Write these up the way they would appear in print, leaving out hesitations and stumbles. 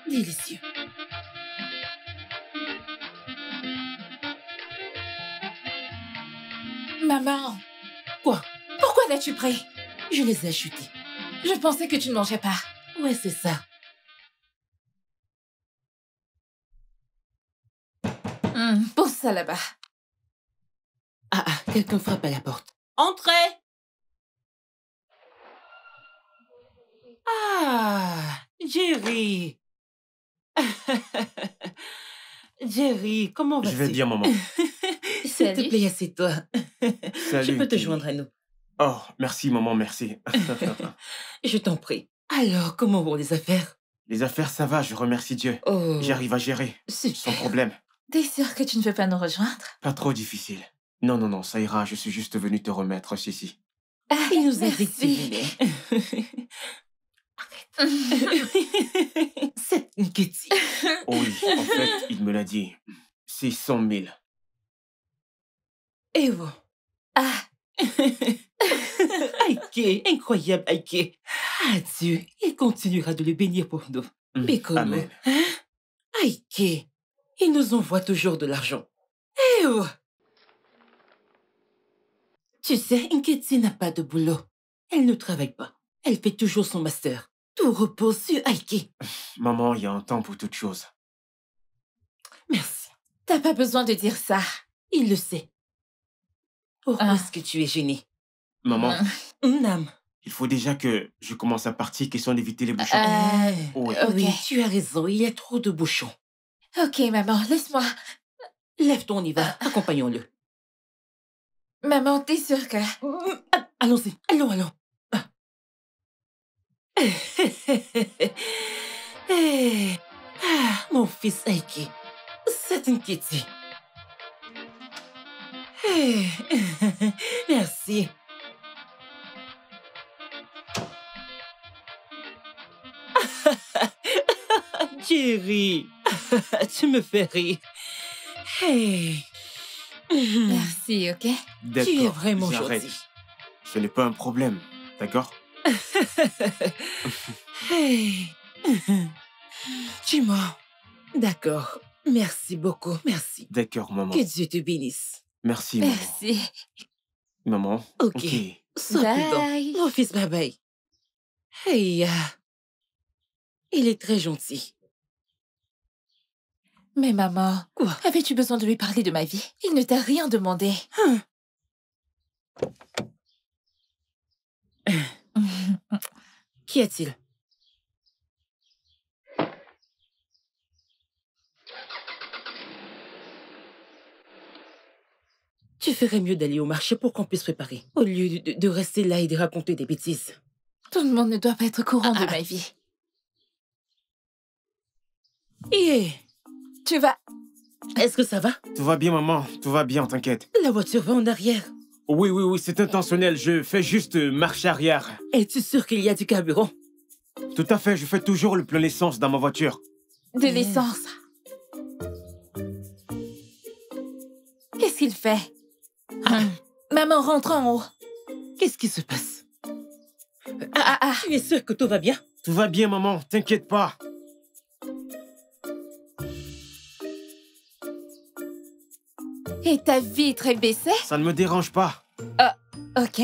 Délicieux. Maman, Quoi? pourquoi l'as-tu pris? Je les ai achetés. Je pensais que tu ne mangeais pas. Ouais, c'est ça. Pose ça là-bas. Quelqu'un frappe à la porte. Entrez! Jerry! Jerry, comment vas-tu? Je vais bien, maman. S'il te Salut. plaît, assieds-toi. Salut. Je peux te Kelly. joindre à nous. Oh, merci, maman, merci. Je t'en prie. Alors, comment vont les affaires? Les affaires, ça va, je remercie Dieu. Oh, J'arrive à gérer, super. sans problème. T'es sûr que tu ne veux pas nous rejoindre? Pas trop difficile. Non, non, non, ça ira, je suis juste venu te remettre, si. Il nous a dit que tu Merci. venais. C'est une Kitty. Oui, en fait, il me l'a dit. C'est 100 000. Et vous? Aïké, incroyable Aïké. Dieu, il continuera de le bénir pour nous. Mais comment? Amen. Hein? Aïké, il nous envoie toujours de l'argent. Eh oh! Tu sais, Nketi n'a pas de boulot. Elle ne travaille pas. Elle fait toujours son master. Tout repose sur Aïké. Maman, il y a un temps pour toute chose. Merci. T'as pas besoin de dire ça. Il le sait. Pourquoi Ah. est-ce que tu es gênée? Maman, Nam. il faut déjà que je commence à partir, question d'éviter les bouchons. Oui. Ok. Oui, tu as raison, il y a trop de bouchons. Ok, maman, laisse-moi. Lève-toi, on y va. Accompagnons-le. Maman, t'es sûre que... Allons-y. Allons. Mon fils Aiki, c'est une Kitty. Merci. Jerry, tu me fais rire. Hey. Merci, ok? D'accord, Tu es vraiment j'arrête. gentil. Ce n'est pas un problème, d'accord? Hey. Tu mens. D'accord. Merci beaucoup, merci. D'accord, maman. Que Dieu te bénisse. Merci, maman. Merci. Maman. Ok. Sois prudent. Bye. Mon fils, bye bye. Hey, il est très gentil. Mais maman, Quoi? avais-tu besoin de lui parler de ma vie? Il ne t'a rien demandé. Qu'y a-t-il? Tu ferais mieux d'aller au marché pour qu'on puisse préparer, au lieu de rester là et de raconter des bêtises. Tout le monde ne doit pas être au courant de ma vie. Et Tu vas... est-ce que ça va? Tout va bien, maman. Tout va bien, t'inquiète. La voiture va en arrière. Oui, c'est intentionnel. Je fais juste marche arrière. Es-tu sûr qu'il y a du carburant? Tout à fait, je fais toujours le plein d'essence dans ma voiture. De l'essence. Qu'est-ce qu'il fait? Maman, rentre en haut. Qu'est-ce qui se passe? Tu es sûr que tout va bien? Tout va bien, maman. T'inquiète pas. Et ta vitre est baissée? Ça ne me dérange pas. Ok.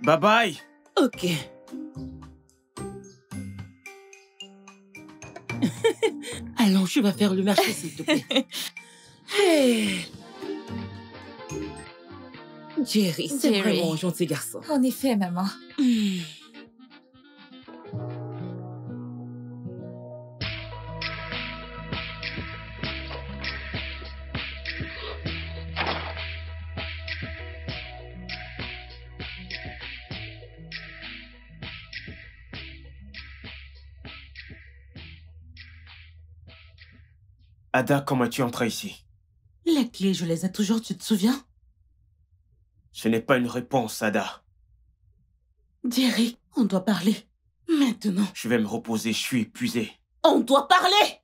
Bye bye. Ok. Allons, je vais faire le marché, s'il te plaît. Hey. Jerry, c'est Jerry. vraiment un gentil garçon. En effet, maman. Ada, comment es-tu entrée ici? Les clés, je les ai toujours, tu te souviens? Ce n'est pas une réponse, Ada. Jerry, on doit parler. Maintenant. Je vais me reposer, je suis épuisé. On doit parler!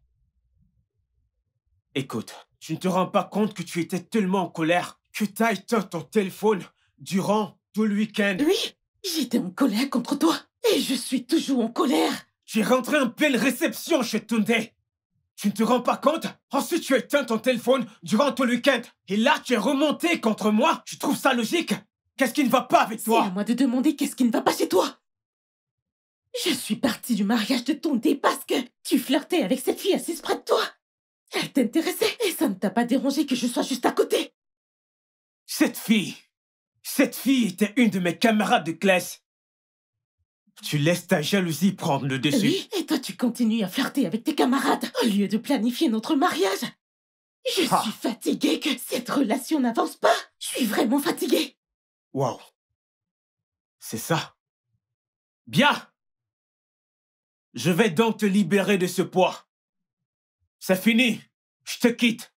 Écoute, tu ne te rends pas compte que tu étais tellement en colère que t'as éteint ton téléphone durant tout le week-end. Oui, j'étais en colère contre toi. Et je suis toujours en colère. J'ai rentré en pleine réception chez Tunde. Tu ne te rends pas compte? Ensuite, tu as éteint ton téléphone durant tout le week-end. Et là, tu es remonté contre moi? Je trouve ça logique. Qu'est-ce qui ne va pas avec C'est à toi? moi de demander qu'est-ce qui ne va pas chez toi. Je suis partie du mariage de Tunde parce que tu flirtais avec cette fille assise près de toi. Elle t'intéressait et ça ne t'a pas dérangé que je sois juste à côté. Cette fille était une de mes camarades de classe. Tu laisses ta jalousie prendre le dessus. Oui, et toi tu continues à flirter avec tes camarades au lieu de planifier notre mariage. Je Ah. suis fatiguée que cette relation n'avance pas. Je suis vraiment fatiguée. Waouh. C'est ça. Bien. Je vais donc te libérer de ce poids. C'est fini. Je te quitte.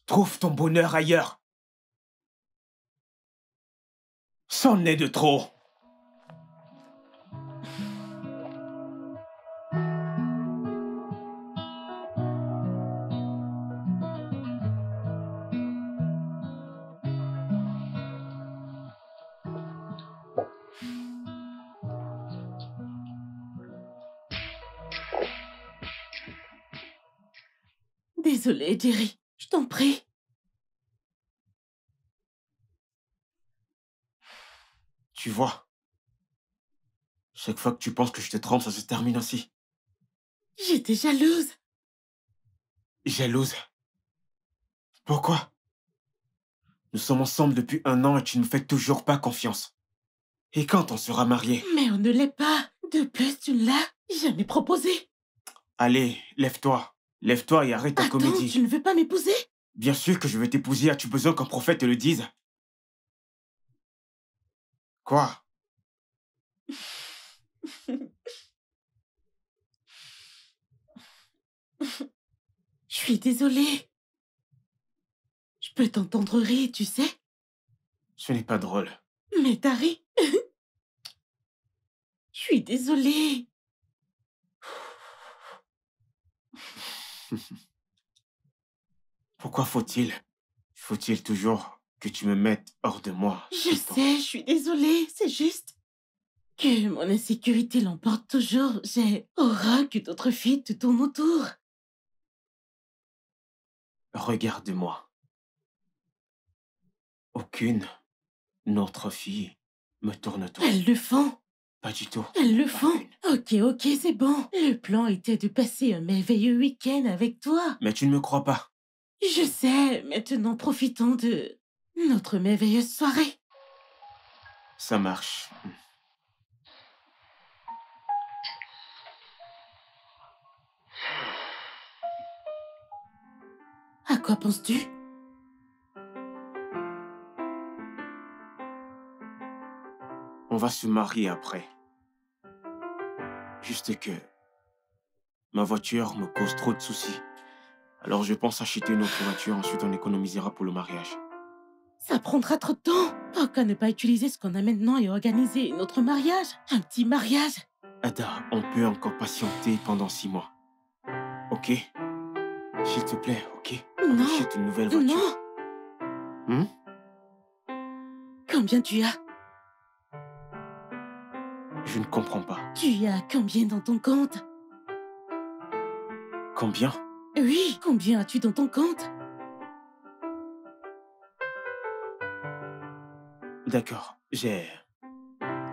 Trouve ton bonheur ailleurs. C'en est de trop. Désolée, Jerry. Je t'en prie. Tu vois, chaque fois que tu penses que je te trompe, ça se termine ainsi. J'étais jalouse. Jalouse. Pourquoi? Nous sommes ensemble depuis 1 an et tu ne me fais toujours pas confiance. Et quand on sera mariés? Mais on ne l'est pas. De plus, tu ne l'as jamais proposé. Allez, lève-toi. Lève-toi et arrête ta Attends, comédie. tu ne veux pas m'épouser? Bien sûr que je vais t'épouser. As-tu besoin qu'un prophète te le dise? Quoi? Je suis désolée. Je peux t'entendre rire, tu sais. Ce n'est pas drôle. Mais t'as ri. Je suis désolée. Pourquoi faut-il toujours que tu me mettes hors de moi? Je tout le temps? sais, je suis désolée. C'est juste que mon insécurité l'emporte toujours. J'ai horreur que d'autres filles te tournent autour. Regarde-moi. Aucune autre fille me tourne autour. Elles le font. Pas du tout. Elles le Pas font. une. Ok, c'est bon. Le plan était de passer un merveilleux week-end avec toi. Mais tu ne me crois pas. Je sais, maintenant profitons de notre merveilleuse soirée. Ça marche. À quoi penses-tu? On va se marier après. Juste que ma voiture me cause trop de soucis. Alors je pense acheter une autre voiture, ensuite on économisera pour le mariage. Ça prendra trop de temps. Pourquoi ne pas utiliser ce qu'on a maintenant et organiser notre mariage? Un petit mariage. Ada, on peut encore patienter pendant 6 mois. Ok? S'il te plaît, ok? On Non. achète une nouvelle voiture. Non. Combien tu as? Je ne comprends pas. Tu as combien dans ton compte? Combien? Oui, combien as-tu dans ton compte? D'accord, j'ai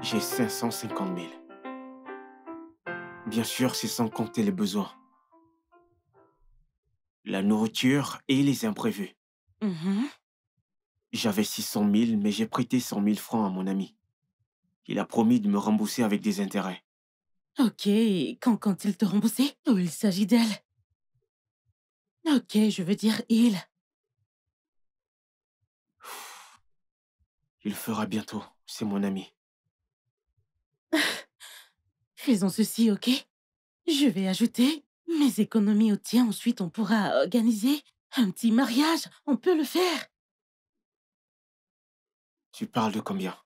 550 000. Bien sûr, c'est sans compter les besoins. La nourriture et les imprévus. J'avais 600 000, mais j'ai prêté 100 000 francs à mon ami. Il a promis de me rembourser avec des intérêts. Ok, et quand compte-t-il te rembourser? Oh, il s'agit d'elle. Ok, je veux dire il. Il le fera bientôt, c'est mon ami. Faisons ceci, ok? Je vais ajouter mes économies au tien. Ensuite, on pourra organiser un petit mariage. On peut le faire. Tu parles de combien?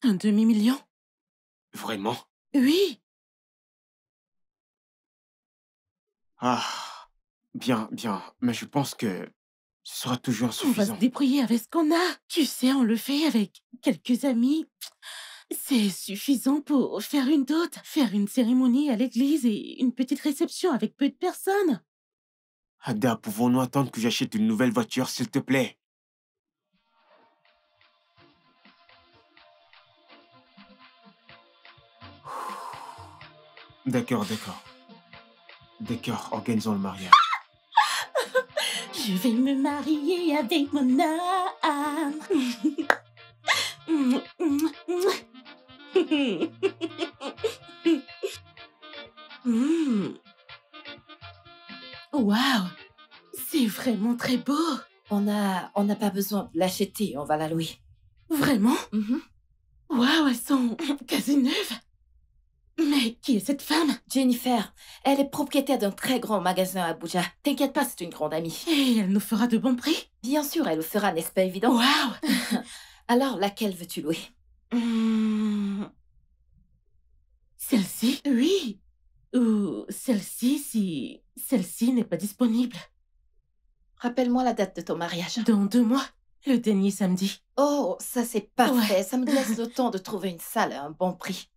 Un demi-million? Vraiment? Oui. Ah, bien, mais je pense que ce sera toujours On va insuffisant. se débrouiller avec ce qu'on a. Tu sais, on le fait avec quelques amis. C'est suffisant pour faire une dot, faire une cérémonie à l'église et une petite réception avec peu de personnes. Ada, pouvons-nous attendre que j'achète une nouvelle voiture, s'il te plaît? D'accord. D'accord, organisons le mariage. Je vais me marier avec mon âme. Waouh, c'est vraiment très beau. On n'a pas besoin de l'acheter, on va la louer. Vraiment? Mhm. Waouh, elles sont quasi neuves. Mais qui est cette femme? Jennifer, elle est propriétaire d'un très grand magasin à Abuja. T'inquiète pas, c'est une grande amie. Et elle nous fera de bons prix? Bien sûr, elle le fera, n'est-ce pas évident? Waouh. Alors, laquelle veux-tu louer? Celle-ci? Oui. Ou celle-ci si celle-ci n'est pas disponible. Rappelle-moi la date de ton mariage. Dans 2 mois, le dernier samedi. Oh, ça c'est parfait. Ouais. Ça me laisse le temps de trouver une salle à un bon prix.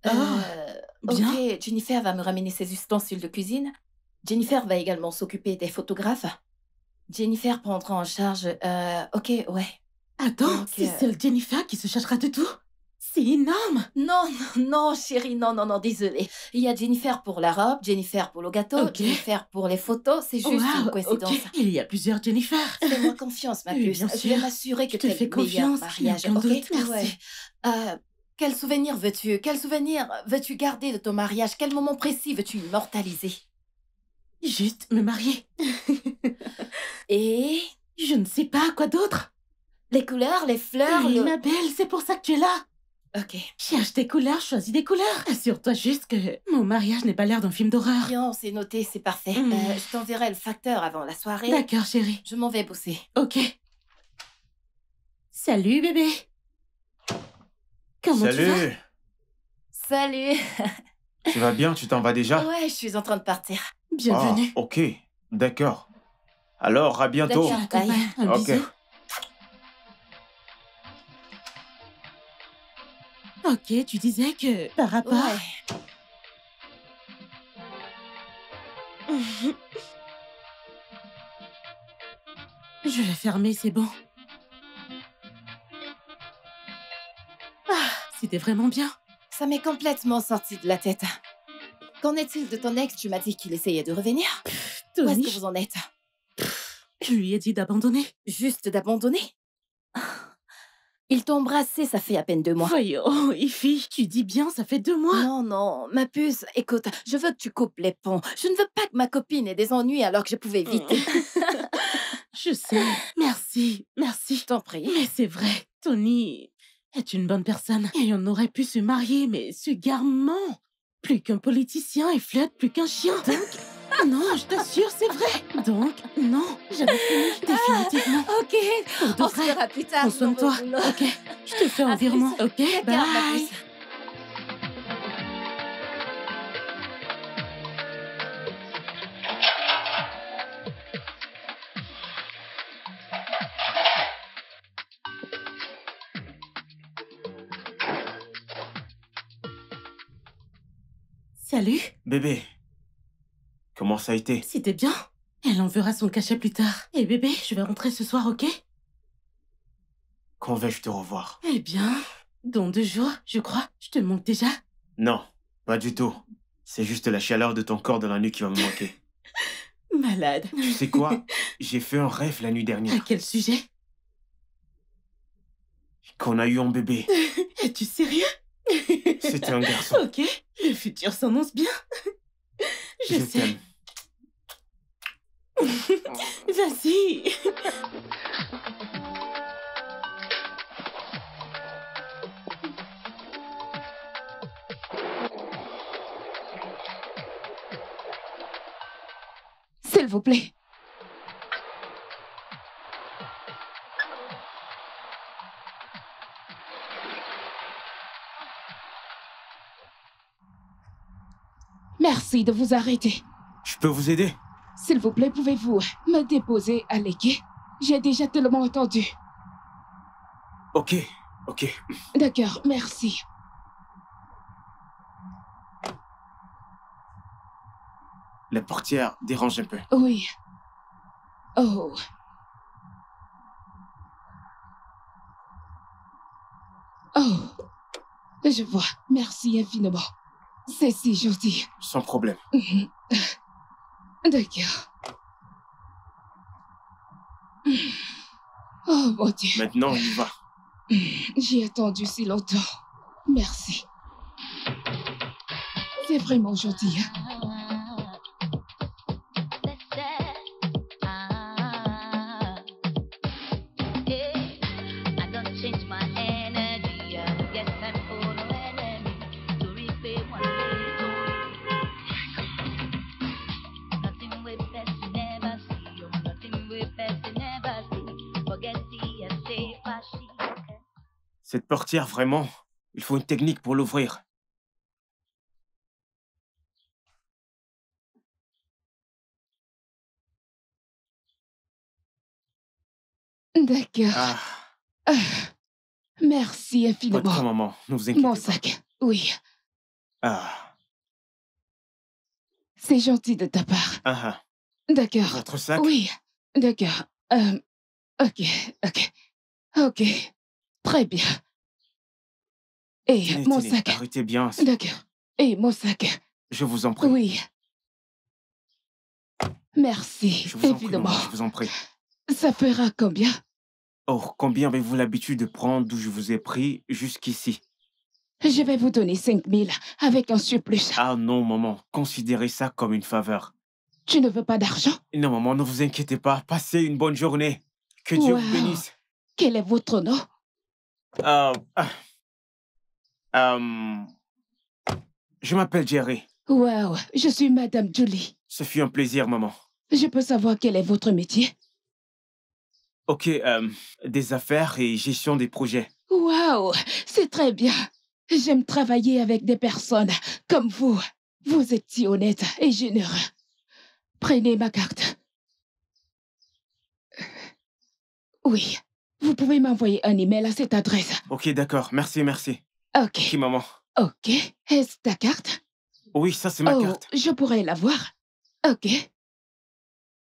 Bien. Ok, Jennifer va me ramener ses ustensiles de cuisine. Jennifer va également s'occuper des photographes. Jennifer prendra en charge... ok, ouais. Attends, Donc, c'est seule Jennifer qui se chargera de tout? C'est énorme. Non, chérie, non, désolée. Il y a Jennifer pour la robe, Jennifer pour le gâteau, Ok. Jennifer pour les photos. C'est juste une Waouh, coïncidence. ok. Il y a plusieurs Jennifer. Fais-moi confiance, ma Oui, puce. bien Je sûr. vais m'assurer que Je te tu fais aies le meilleur confiance, mariage, aucun ok? doute, merci. Ouais. Quel souvenir veux-tu garder de ton mariage? Quel moment précis veux-tu immortaliser? Juste me marier. Et Je ne sais pas quoi d'autre. les couleurs, les fleurs, Oui, ma belle, c'est pour ça que tu es là. Ok. Cherche des couleurs, choisis des couleurs. Assure-toi juste que mon mariage n'est pas l'air d'un film d'horreur. Bien, c'est noté, c'est parfait. Mm. Je t'enverrai le facteur avant la soirée. D'accord, chérie. Je m'en vais bosser. Ok. Salut, bébé. Comment tu vas? Salut! Salut. Tu vas bien? Tu t'en vas déjà? Ouais, je suis en train de partir. Bienvenue. Ah, ok, d'accord. Alors, à bientôt. D'accord. Copain, un Ok. bisou. Ok, tu disais que par rapport... Ouais. Je vais fermer, c'est bon. Ah, c'était vraiment bien. Ça m'est complètement sorti de la tête. Qu'en est-il de ton ex? Tu m'as dit qu'il essayait de revenir. Où est-ce Tony, que vous en êtes? je lui ai dit d'abandonner. Juste d'abandonner? Il t'a embrassé, ça fait à peine 2 mois. Voyons, Ify, tu dis bien, ça fait 2 mois. Non, non, ma puce, écoute, je veux que tu coupes les ponts. Je ne veux pas que ma copine ait des ennuis alors que je pouvais éviter. Je sais. Merci, merci. Je t'en prie. Mais c'est vrai, Tony est une bonne personne. Et on aurait pu se marier, mais ce gars ment. Plus qu'un politicien et flotte plus qu'un chien. Donc, non, je t'assure, c'est vrai. Donc, non, j'avais fini, définitivement. Ok, Pour de on se vrai. verra plus tard. Prends soin de toi, je vais au boulot. ok? Je te fais un À plus. virement, ok? Regarde, ma Bye. puce. Salut, Bébé, comment ça a été? c'était bien. Elle enverra son cachet plus tard. Et bébé, je vais rentrer ce soir, ok? Quand vais-je te revoir? Eh bien, dans 2 jours, je crois. Je te manque déjà. Non, pas du tout. C'est juste la chaleur de ton corps dans la nuit qui va me manquer. Malade. Tu sais quoi? J'ai fait un rêve la nuit À dernière. quel sujet? Qu'on a eu un bébé. Es-tu sérieux? C'était un garçon. Ok, le futur s'annonce bien. Je sais. t'aime. Vas-y. S'il vous plaît. Merci de vous arrêter. Je peux vous aider? S'il vous plaît, pouvez-vous me déposer à l'équai? J'ai déjà tellement entendu. Ok, ok. D'accord, merci. La portière dérange un peu. Oui. Oh. Oh. Je vois. Merci infiniment. C'est si gentil. Sans problème. Mhm. D'accord. Oh mon Dieu. Maintenant, on y va. J'ai attendu si longtemps. Merci. C'est vraiment gentil. Hein? Cette portière, vraiment, il faut une technique pour l'ouvrir. D'accord. Ah, Ah, merci pas de infiniment. quoi, maman. Ne vous inquiétez Mon pas. sac. Oui. Ah, C'est gentil de ta part. ah, D'accord. votre sac? Oui. D'accord. Ok. Ok. Ok. Très bien. Et Tenez, mon tenez, sac. arrêtez bien. D'accord. Et mon sac. Je vous en prie. Oui. Merci Je vous en prie, infiniment. maman, je vous en prie. Ça fera combien? Oh, combien avez-vous l'habitude de prendre d'où je vous ai pris jusqu'ici? Je vais vous donner 5 000 avec un surplus. Ah non, maman, considérez ça comme une faveur. Tu ne veux pas d'argent? Non, maman, ne vous inquiétez pas. Passez une bonne journée. Que Dieu vous Wow. bénisse. Quel est votre nom? Je m'appelle Jerry. Wow, je suis Madame Julie. Ce fut un plaisir, maman. Je peux savoir quel est votre métier? Ok, des affaires et gestion des projets. Wow, c'est très bien. J'aime travailler avec des personnes comme vous. Vous êtes si honnête et généreux. Prenez ma carte. Oui, vous pouvez m'envoyer un email à cette adresse. Ok, d'accord. Merci, merci. Ok, Ok, maman. ok. Est-ce ta carte? Oui, ça, c'est ma Oh, carte. je pourrais la voir? Ok.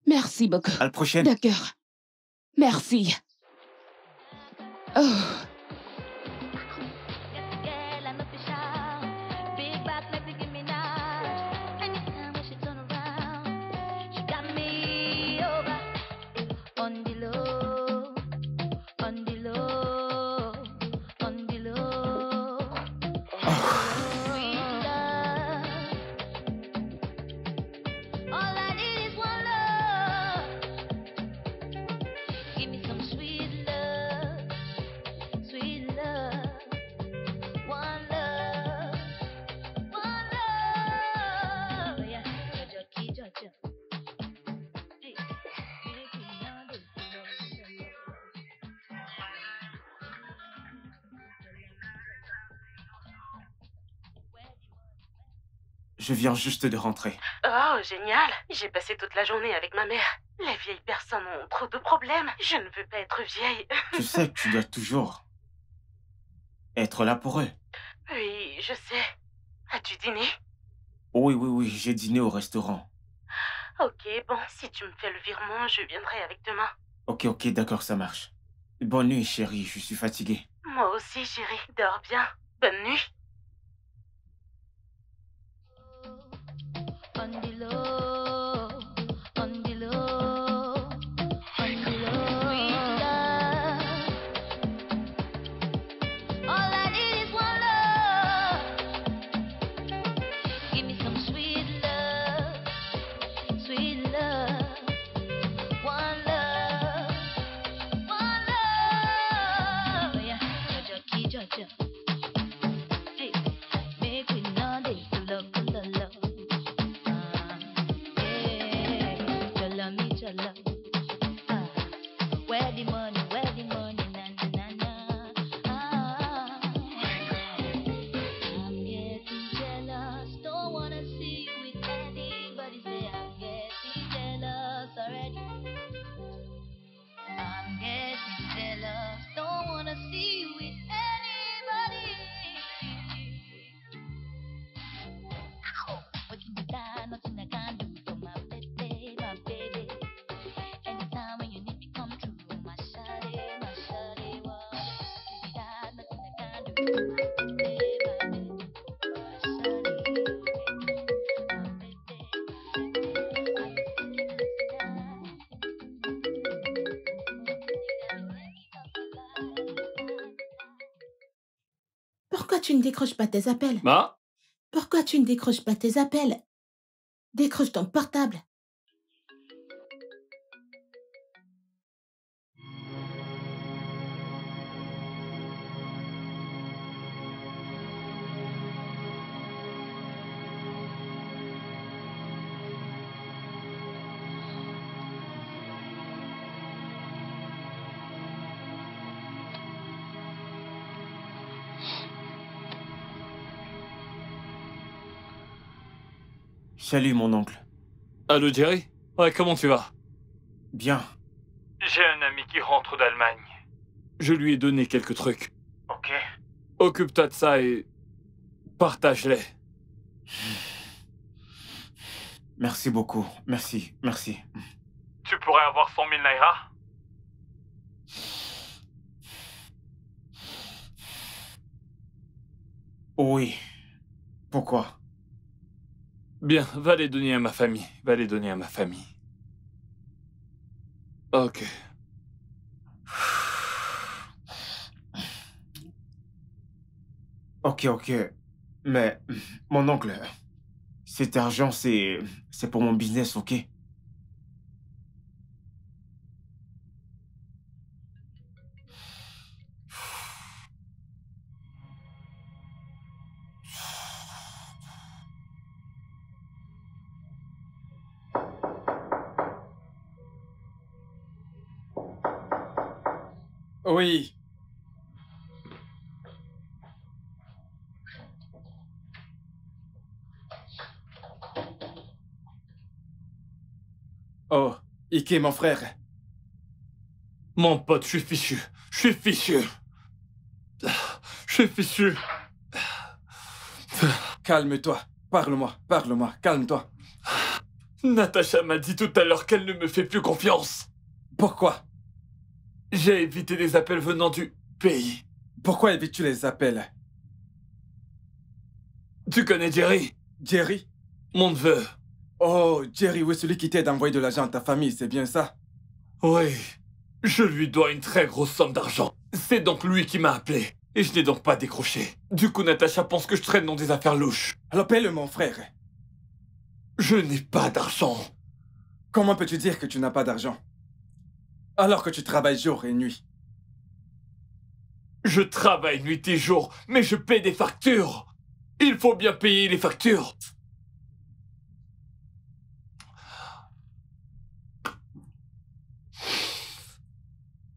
Merci beaucoup. À la prochaine. D'accord. Merci. Oh. Je viens juste de rentrer. Oh, génial. J'ai passé toute la journée avec ma mère. Les vieilles personnes ont trop de problèmes. Je ne veux pas être vieille. Tu sais que tu dois toujours être là pour eux. Oui, je sais. As-tu dîné? Oui, j'ai dîné au restaurant. Ok, bon, si tu me fais le virement, je viendrai avec demain. Ok, d'accord, ça marche. Bonne nuit, chérie, je suis fatigué. Moi aussi, chérie. Dors bien. Bonne nuit. On the low, on the low, on the low. Sweet love. All I need is one love. Give me some sweet love, sweet love. One love, one love. Yeah, Georgia. Hey, make we know this love, love, love. Where the money, na na na na. I'm getting jealous, don't wanna see you with anybody. Say I'm getting jealous already. I'm getting jealous, don't wanna see you with anybody. What can be done, nothing I can do for my baby, my baby. Anytime when you need me, come true. My shawty, what can be done, nothing I can do for my baby, my baby. My shawty, my baby, Pourquoi tu ne décroches pas tes appels? Ma? Pourquoi tu ne décroches pas tes appels? Décroche ton portable. Salut, mon oncle. Allô, Jerry? Ouais, comment tu vas? Bien. J'ai un ami qui rentre d'Allemagne. Je lui ai donné quelques trucs. Ok. Occupe-toi de ça et partage-les. Merci beaucoup. Merci. Tu pourrais avoir 100 000 naira? Oui. Pourquoi? Bien, va les donner à ma famille. Ok. Ok. Mais, mon oncle, cet argent, c'est pour mon business, ok? Oui. Oh, Ike, mon frère. Mon pote, je suis fichu. Calme-toi. Parle-moi. Calme-toi. Natacha m'a dit tout à l'heure qu'elle ne me fait plus confiance. Pourquoi? J'ai évité les appels venant du pays. Pourquoi évites-tu les appels? Tu connais Jerry? Jerry? Mon neveu. Oh, Jerry, oui, celui qui t'aide à envoyer de l'argent à ta famille, c'est bien ça? Oui. Je lui dois une très grosse somme d'argent. C'est donc lui qui m'a appelé. Et je n'ai donc pas décroché. Du coup, Natacha pense que je traîne dans des affaires louches. Alors paie-le, mon frère. Je n'ai pas d'argent. Comment peux-tu dire que tu n'as pas d'argent? Alors que tu travailles jour et nuit. Je travaille nuit et jour, mais je paie des factures. Il faut bien payer les factures.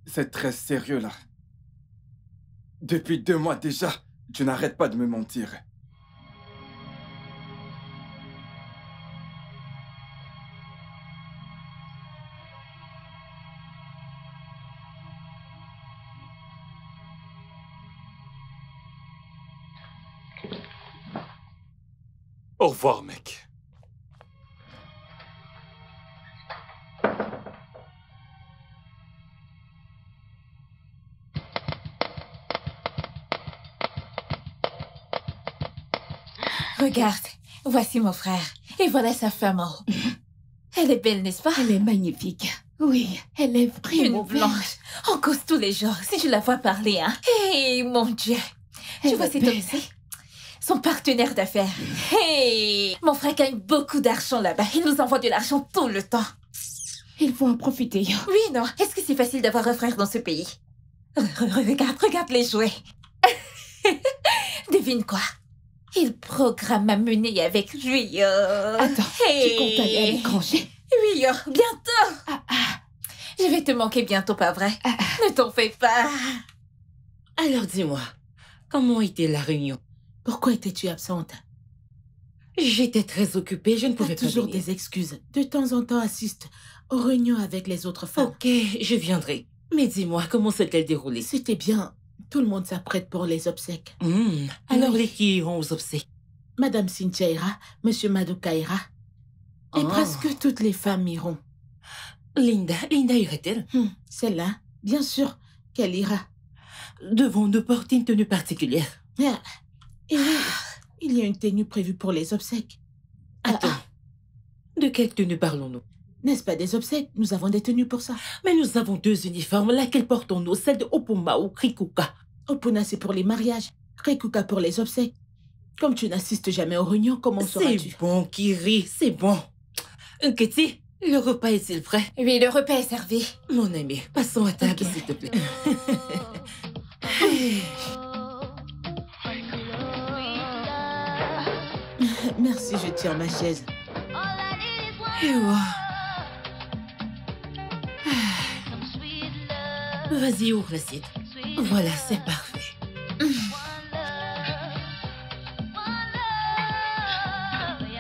C'est très sérieux, là. Depuis 2 mois déjà, tu n'arrêtes pas de me mentir. Au revoir, mec. Regarde, voici mon frère. Et voilà sa femme en haut. Elle est belle, n'est-ce pas? Elle est magnifique. Oui, elle est Une vraiment belle. blanche. On cause tous les jours, si je la vois parler, hein. Hey, mon Dieu. Elle Tu vois est cet homme belle. ici? Son partenaire d'affaires. Hey, mon frère gagne beaucoup d'argent là-bas. Il nous envoie de l'argent tout le temps. Il faut en profiter. Oui, non. Est-ce que c'est facile d'avoir un frère dans ce pays? Regarde les jouets. Devine quoi? Il programme ma mener avec lui. Attends, tu comptes aller à l'étranger? Oui, bientôt. Ah, Je vais te manquer bientôt, pas vrai? Ne t'en fais pas. Alors dis-moi, comment était la réunion? Pourquoi étais-tu absente? J'étais très occupée, je ne pouvais pas toujours venir. des excuses. De temps en temps, assiste aux réunions avec les autres femmes. Ok, je viendrai. Mais dis-moi, comment s'est-elle déroulée? C'était bien. Tout le monde s'apprête pour les obsèques. Alors Oui. les qui iront aux obsèques? Madame Cynthia ira, Monsieur Madoka ira. Et Oh. presque toutes les femmes iront. Linda irait-elle? Celle-là, bien sûr qu'elle ira. Devons-nous porter une tenue particulière? Ah, et oui, il y a une tenue prévue pour les obsèques. Attends, de quelle tenue parlons-nous? N'est-ce pas des obsèques? Nous avons des tenues pour ça. Mais nous avons 2 uniformes, laquelle portons-nous? Celle de Opuma ou Krikuka? Opuna, c'est pour les mariages. Rekuka pour les obsèques. Comme tu n'assistes jamais aux réunions, comment C'est sauras-tu? bon, Kiri, c'est bon. Nketi, le repas est-il prêt? Oui, le repas est servi. Mon ami, passons à table, Ok. s'il te plaît. Merci, je tiens ma chaise. Et ouais. Vas-y, ouvre l'assiette. Voilà, c'est parfait.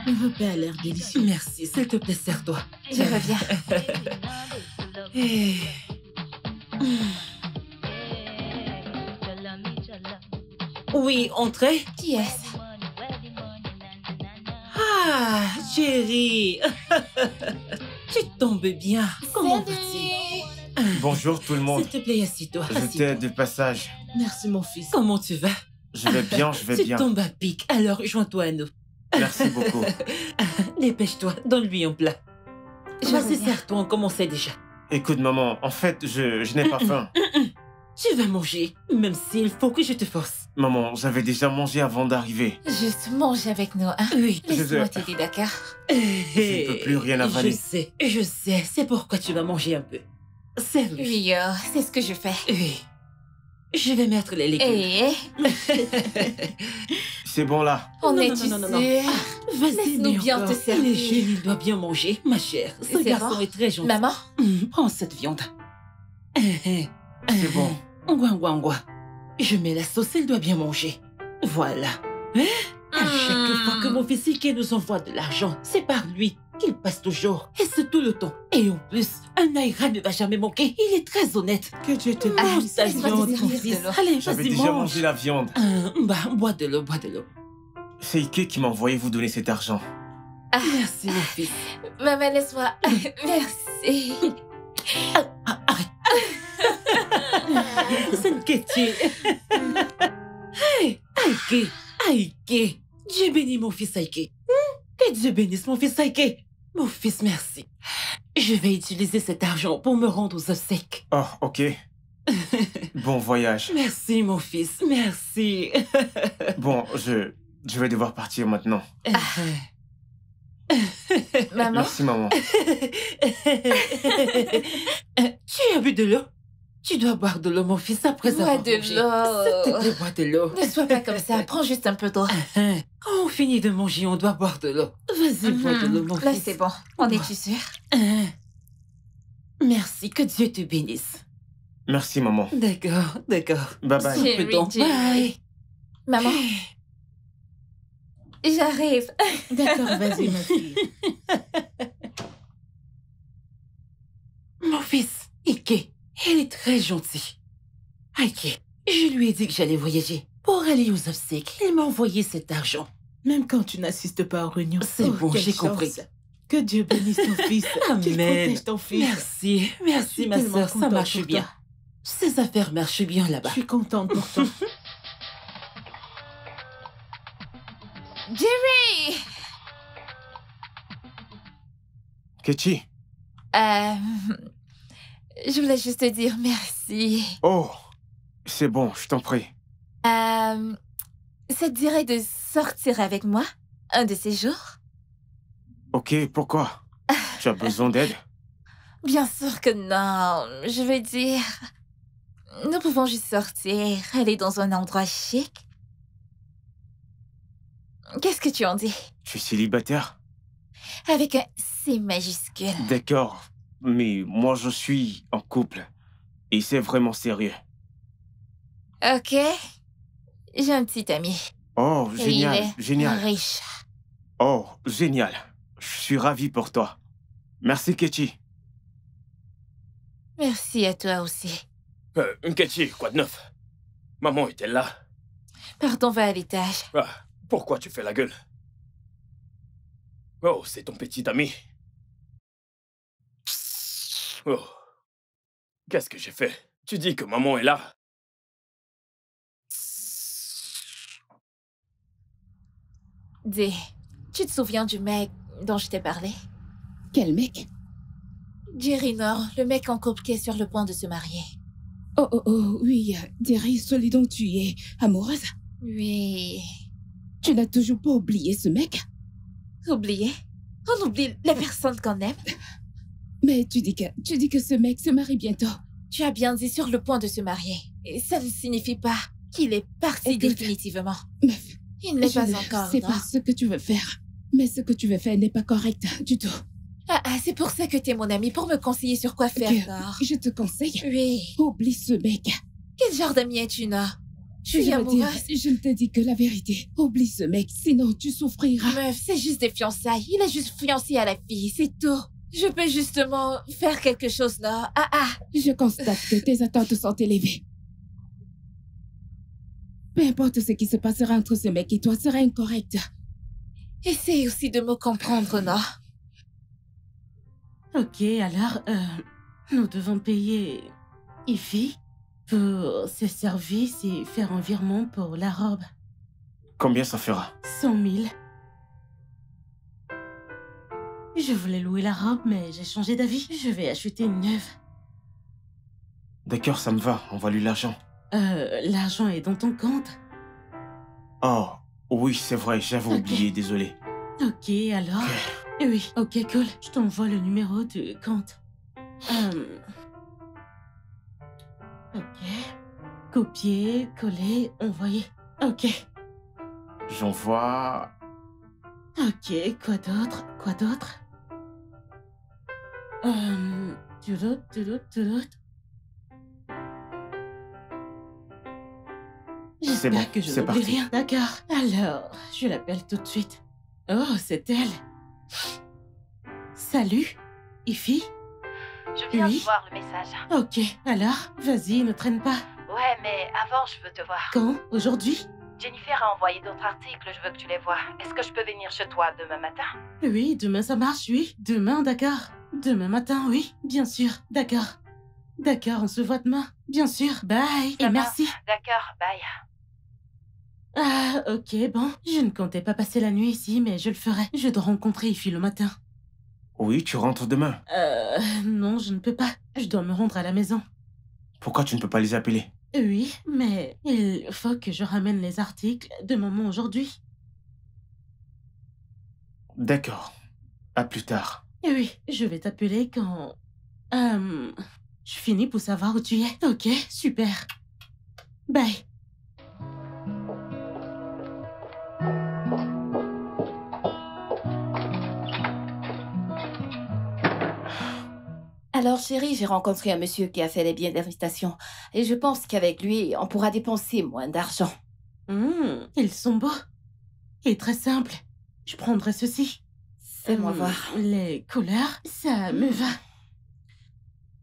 Le repas a l'air délicieux. Merci, s'il te plaît, serre-toi. Je reviens. Eh, Oui, entrez. Qui est-ce? Ah, chérie. Tu tombes bien. Comment vas-tu? Bonjour tout le monde. S'il te plaît, assis-toi. J'étais assis-toi. de passage. Merci, mon fils. Comment tu vas? Je vais bien, je vais Tu bien. tombes à pic, alors joins-toi à nous. Merci beaucoup. Dépêche-toi, donne-lui un plat. Je Vas-y, reviens. serre-toi, on commençait déjà. Écoute maman, en fait, je n'ai pas faim. Tu vas manger, même s'il faut que je te force. Maman, j'avais déjà mangé avant d'arriver. Juste mange avec nous, hein? Oui. Laisse-moi Je- t'aider, d'accord? Je ne peux plus rien avaler. Je sais, c'est pourquoi tu vas manger un peu. Serre-lui. Oui, c'est ce que je fais. Oui. Je vais mettre les légumes. Et C'est bon là. on Non, est non, sûr. non, non, non. Vas-y, Laisse-nous mais bien encore. te servir. Les jeunes, il doit bien manger, ma chère. Ce C'est garçon bon. est très gentil. Maman, Prends cette viande. C'est bon. Ngwa. Je mets la sauce, il doit bien manger. Voilà. À chaque fois que mon fils Ike nous envoie de l'argent, c'est par lui qu'il passe toujours. Et c'est tout le temps. Et en plus, un Naira ne va jamais manquer. Il est très honnête. Que Dieu te Ah, bénisse. Ta laisse-moi te viande, mon servir fils. de l'eau. Allez, J'avais vas-y, déjà mange. mangé la viande. Bois de l'eau. C'est Ike qui m'a envoyé vous donner cet argent. Merci, mon fils. maman, laisse-moi. Merci. Arrête. Ketty. Hey, Aïké, Aïké. Dieu bénit mon fils Aïké. Que Dieu bénisse mon fils Aïké. Mon fils, merci. Je vais utiliser cet argent pour me rendre aux obsèques. Oh, ok. Bon voyage. Merci, mon fils, merci. Bon, je vais devoir partir maintenant. Maman? Merci, maman. Tu as bu de l'eau? Tu dois boire de l'eau, mon fils, après Bois avoir de mangé. l'eau. S'il te plaît, bois de l'eau. Ne sois pas comme ça, prends juste un peu d'eau. Quand on finit de manger, on doit boire de l'eau. Vas-y, bois de l'eau, mon Là, fils. c'est bon. On Bois. est-tu sûr? Merci, que Dieu te bénisse. Merci, maman. D'accord, d'accord. Bye bye. Jerry, Peu d'eau. Jerry. Bye. Maman, j'arrive. D'accord, vas-y, ma fille. Mon fils, Ike, elle est très gentille. Ike, je lui ai dit que j'allais voyager. Pour aller aux obsèques, il m'a envoyé cet argent. Même quand tu n'assistes pas aux réunions. C'est bon, quelle j'ai chance. compris. Que Dieu bénisse ton fils. Qu'il Amen. protège ton fils. Merci, Je merci suis ma tellement soeur, ça contente marche pour bien. toi. Ces affaires marchent bien Je là-bas. suis contente pour toi. Jerry! Ketty. Je voulais juste te dire merci. Oh, c'est bon, je t'en prie. Ça te dirait de sortir avec moi un de ces jours? Ok, pourquoi? Tu as besoin d'aide? Bien sûr que non. Je veux dire, nous pouvons juste sortir, aller dans un endroit chic. Qu'est-ce que tu en dis? Je suis célibataire? Avec un C majuscule. D'accord, mais moi je suis en couple. Et c'est vraiment sérieux. Ok. J'ai un petit ami. Oh, Et génial, il est génial. riche. Oh, génial. Je suis ravi pour toi. Merci, Ketty. Merci à toi aussi. Ketty, quoi de neuf? Maman est-elle là? Pardon, va à l'étage. Ah, pourquoi tu fais la gueule? Oh, c'est ton petit ami. Oh. Qu'est-ce que j'ai fait? Tu dis que maman est là? Dis, tu te souviens du mec dont je t'ai parlé? Quel mec? Jerry Nord, le mec en couple qui est sur le point de se marier. Oh, oui, Jerry, celui dont tu es amoureuse. Oui. Tu n'as toujours pas oublié ce mec? Oublié? On oublie les personnes qu'on aime. Mais tu dis que ce mec se marie bientôt. Tu as bien dit sur le point de se marier. Et ça ne signifie pas qu'il est parti Écoute, définitivement. Meuf, Il n'est je pas ne encore, sais non? pas ce que tu veux faire. Mais ce que tu veux faire n'est pas correct du tout. C'est pour ça que t'es mon ami, pour me conseiller sur quoi faire, Nord. Je te conseille, Oui. oublie ce mec. Quel genre d'ami es-tu, Nord? Je suis veux dire, amoureuse. je ne te dis que la vérité. Oublie ce mec, sinon tu souffriras. Meuf, c'est juste des fiançailles. Il est juste fiancé à la fille, c'est tout. Je peux justement faire quelque chose, Nord. Je constate que tes attentes sont élevées. Peu importe ce qui se passera entre ce mec et toi sera incorrect. Essaye aussi de me comprendre, Nord. Ok, alors, nous devons payer Ify pour ses services et faire un virement pour la robe. Combien ça fera? 100 000. Je voulais louer la robe, mais j'ai changé d'avis. Je vais acheter une neuve. D'accord, ça me va. Envoie-lui l'argent. L'argent est dans ton compte. Oh, oui, c'est vrai, j'avais oublié, désolé. Ok, alors... Oui, ok, cool. Je t'envoie le numéro de compte. Ok. Copier, coller, envoyer. Ok. J'envoie... Ok, quoi d'autre? Quoi d'autre? Tudut. C'est bon, J'espère que je c'est n'oublie parti. rien. D'accord. Alors, je l'appelle tout de suite. Oh, c'est elle. Salut, Ify. Je viens Oui. de voir le message. Ok, alors, vas-y, ne traîne pas. Ouais, mais avant, je veux te voir. Quand? Aujourd'hui? Jennifer a envoyé d'autres articles, je veux que tu les vois. Est-ce que je peux venir chez toi demain matin? Oui, demain ça marche, oui. Demain, d'accord. Demain matin, oui, bien sûr, d'accord. D'accord, on se voit demain. Bien sûr. Bye. Ça Et va. merci. D'accord, bye. Ah, ok, bon. Je ne comptais pas passer la nuit ici, mais je le ferai. Je dois rencontrer Ify le matin. Oui, tu rentres demain. Non, je ne peux pas. Je dois me rendre à la maison. Pourquoi tu ne peux pas les appeler? Oui, mais il faut que je ramène les articles de maman aujourd'hui. D'accord. À plus tard. Et oui, je vais t'appeler quand... je finis pour savoir où tu es. Ok, super. Bye. Alors, chérie, j'ai rencontré un monsieur qui a fait les billets d'invitation. Et je pense qu'avec lui, on pourra dépenser moins d'argent. Ils sont beaux. Et très simples. Je prendrai ceci. Fais-moi voir. Les couleurs, ça me va.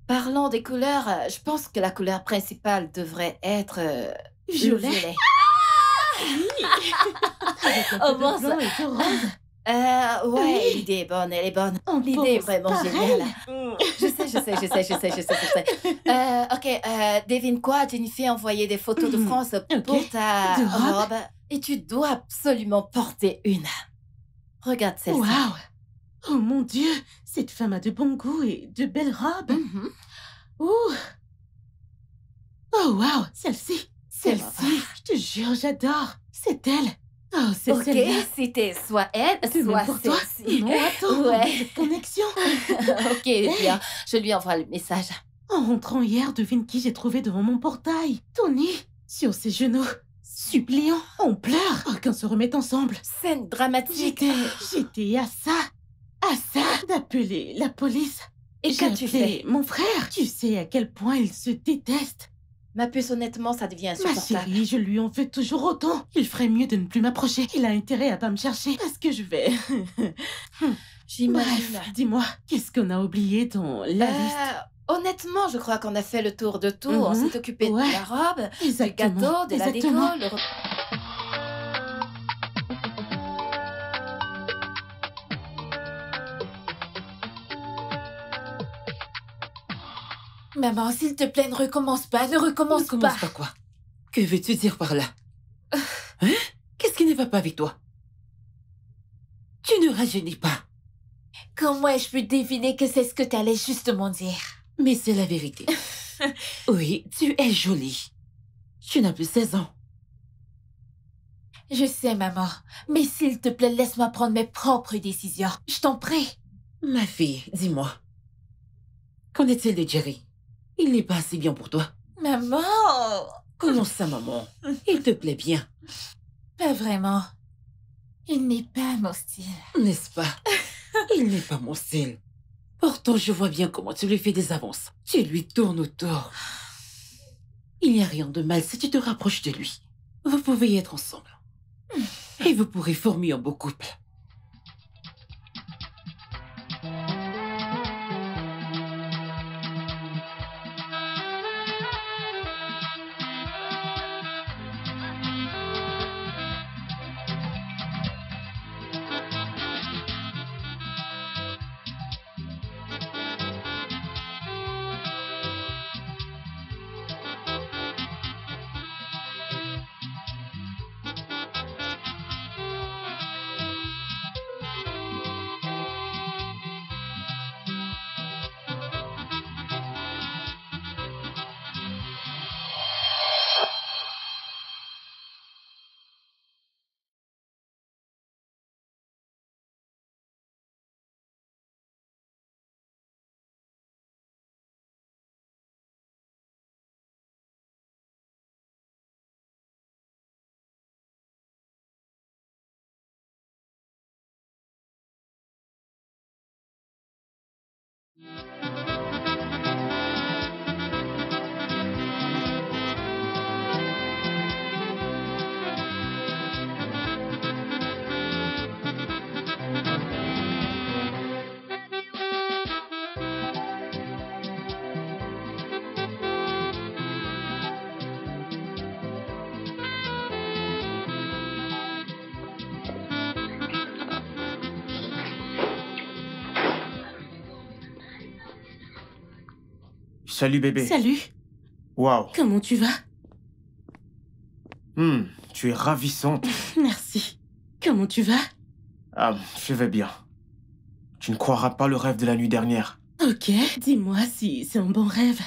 Parlant des couleurs, je pense que la couleur principale devrait être le Violet. violet. Avec un Oh, peu de mince. blanc et de rose. Ouais, Oui. l'idée est bonne, elle est bonne. On L'idée est pense vraiment pareil. géniale. Je sais. Ok, devine quoi? Jennifer a envoyé des photos de France pour ta De robe. robe. Et tu dois absolument porter une. Regarde celle-ci. Waouh. Oh mon Dieu, cette femme a de bon goût et de belles robes. Mhm. Ouh. Oh waouh, celle-ci. Fais-moi Celle-ci, je te jure, j'adore. C'est elle. Oh, c'est Ok, celle-là. c'était soit elle, Tu soit m'aimes pour toi? celle-ci. Non, attends, Ouais. on a cette connexion. Ok, bien, je lui envoie le message. En rentrant hier, devine qui j'ai trouvé devant mon portail. Tony, sur ses genoux, suppliant. On pleure. Oh, qu'on se remette ensemble. Scène dramatique. J'étais à ça d'appeler la police. Et J'ai qu'as-tu appelé fait? mon frère. Tu sais à quel point il se déteste. Ma puce, honnêtement, ça devient Ma insupportable. chérie, je lui en veux toujours autant. Il ferait mieux de ne plus m'approcher. Il a intérêt à pas me chercher parce que je vais... J'imagine. Bref, dis-moi, qu'est-ce qu'on a oublié dans la liste? Honnêtement, je crois qu'on a fait le tour de tout. On Mhm. s'est occupé Ouais. de la robe, du Exactement. gâteau, de la déco. Exactement. Maman, s'il te plaît, ne recommence pas, ne recommence pas. Commence pas quoi? Que veux-tu dire par là? Hein? Qu'est-ce qui ne va pas avec toi? Tu ne rajeunis pas. Comment ai-je pu deviner que c'est ce que tu allais justement dire? Mais c'est la vérité. Oui, tu es jolie. Tu n'as plus 16 ans. Je sais, maman. Mais s'il te plaît, laisse-moi prendre mes propres décisions. Je t'en prie. Ma fille, dis-moi. Qu'en est-il de Jerry? Il n'est pas assez bien pour toi. Maman! Comment ça, maman? Il te plaît bien, Pas vraiment. Il n'est pas mon style. n'est-ce pas? Il n'est pas mon style. Pourtant, je vois bien comment tu lui fais des avances. Tu lui tournes autour. Il n'y a rien de mal si tu te rapproches de lui. Vous pouvez y être ensemble. Et vous pourrez former un beau couple. Salut bébé. Salut, Waouh. comment tu vas? Tu es ravissante. Merci. Comment tu vas? Ah, je vais bien. Tu ne croiras pas le rêve de la nuit dernière. Ok, dis-moi si c'est un bon rêve.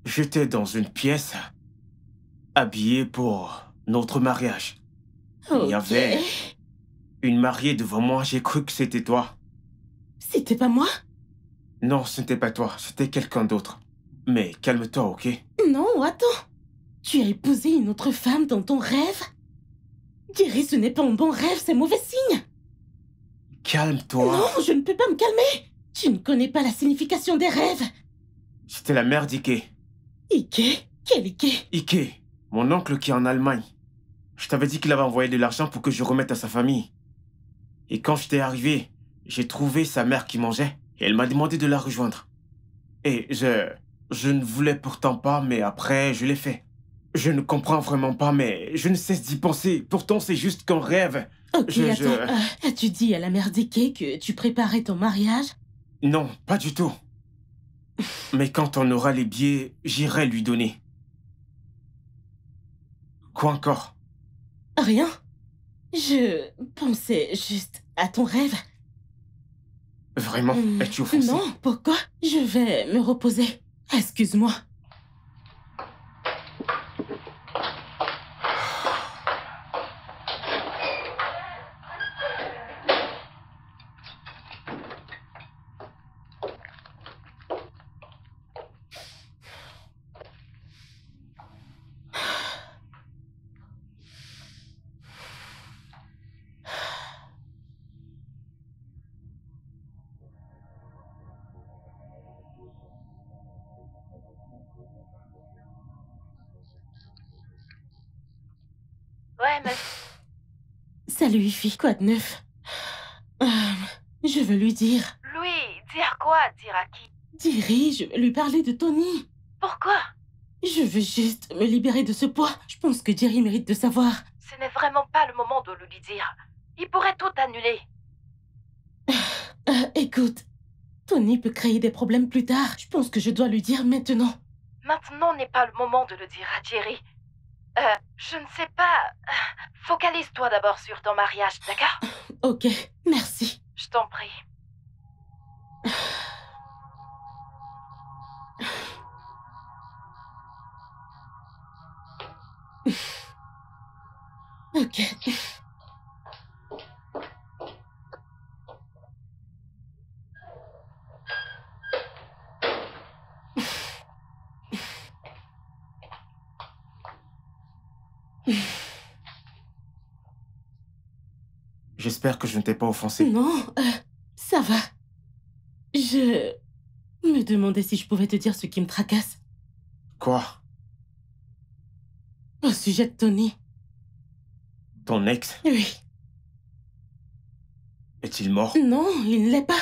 J'étais dans une pièce, habillé pour notre mariage. Il y avait une mariée devant moi, j'ai cru que c'était toi. C'était pas moi? Non, ce n'était pas toi, c'était quelqu'un d'autre. Mais calme-toi, ok? Non, attends. Tu as épousé une autre femme dans ton rêve? Jerry, ce n'est pas un bon rêve, c'est mauvais signe. Calme-toi. Non, je ne peux pas me calmer. Tu ne connais pas la signification des rêves. C'était la mère d'Ike. Ike? Quel Ike? Ike, mon oncle qui est en Allemagne. Je t'avais dit qu'il avait envoyé de l'argent pour que je remette à sa famille. Et quand j'étais arrivé, j'ai trouvé sa mère qui mangeait et elle m'a demandé de la rejoindre. Et je ne voulais pourtant pas, mais après, je l'ai fait. Je ne comprends vraiment pas, mais je ne cesse d'y penser. Pourtant, c'est juste qu'un rêve. Ok, attends. As-tu dit à la mère d'Ike que tu préparais ton mariage? Non, pas du tout. Mais quand on aura les billets, j'irai lui donner. Quoi encore? Rien. Je pensais juste à ton rêve. Vraiment? Es-tu offensé? Non, pourquoi? Je vais me reposer. Excuse-moi. Ouais, mais Salut, Ify, quoi de neuf? Je veux lui dire. lui, dire quoi? Dire à qui? Jerry, je veux lui parler de Tony. Pourquoi? Je veux juste me libérer de ce poids. Je pense que Jerry mérite de savoir. Ce n'est vraiment pas le moment de le lui dire. Il pourrait tout annuler. Écoute, Tony peut créer des problèmes plus tard. Je pense que je dois lui dire maintenant. Maintenant n'est pas le moment de le dire à Jerry. Je ne sais pas. Focalise-toi d'abord sur ton mariage, d'accord? Ok, merci. Je t'en prie. Ok. J'espère que je ne t'ai pas offensé. Non, ça va. Je me demandais si je pouvais te dire ce qui me tracasse. Quoi? Au sujet de Tony. Ton ex? Oui. Est-il mort? Non, il ne l'est pas.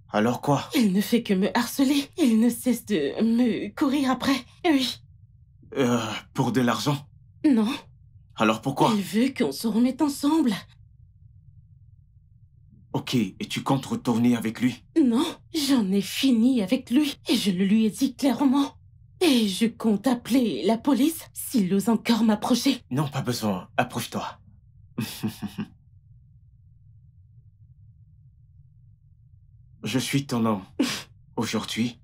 Alors quoi? Il ne fait que me harceler. Il ne cesse de me courir après. Oui. Pour de l'argent? Non. Alors pourquoi? Il veut qu'on se remette ensemble. Ok, et tu comptes retourner avec lui? Non, j'en ai fini avec lui. Et je le lui ai dit clairement. Et je compte appeler la police s'il ose encore m'approcher. Non, pas besoin. Approche-toi. Je suis ton homme. Aujourd'hui,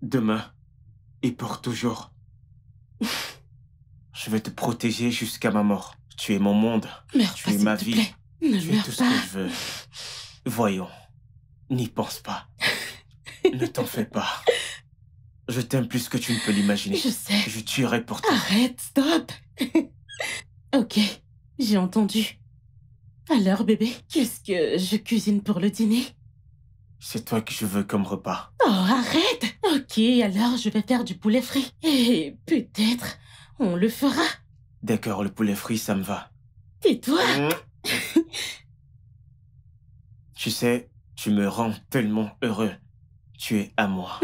demain et pour toujours. Je vais te protéger jusqu'à ma mort. Tu es mon monde. Meurs Tu pas, es s'il ma te vie. plaît. Ne Tu es meurs tout ce pas. que je veux. Voyons. N'y pense pas. Ne t'en fais pas. Je t'aime plus que tu ne peux l'imaginer. Je sais. Je tuerai pour toi. Arrête, stop. Ok, j'ai entendu. Alors, bébé, qu'est-ce que je cuisine pour le dîner? C'est toi que je veux comme repas. Oh, arrête. Ok, alors je vais faire du poulet frit. Et peut-être on le fera. D'accord, le poulet frit, ça me va. Tais-toi. Tu sais, tu me rends tellement heureux. Tu es à moi.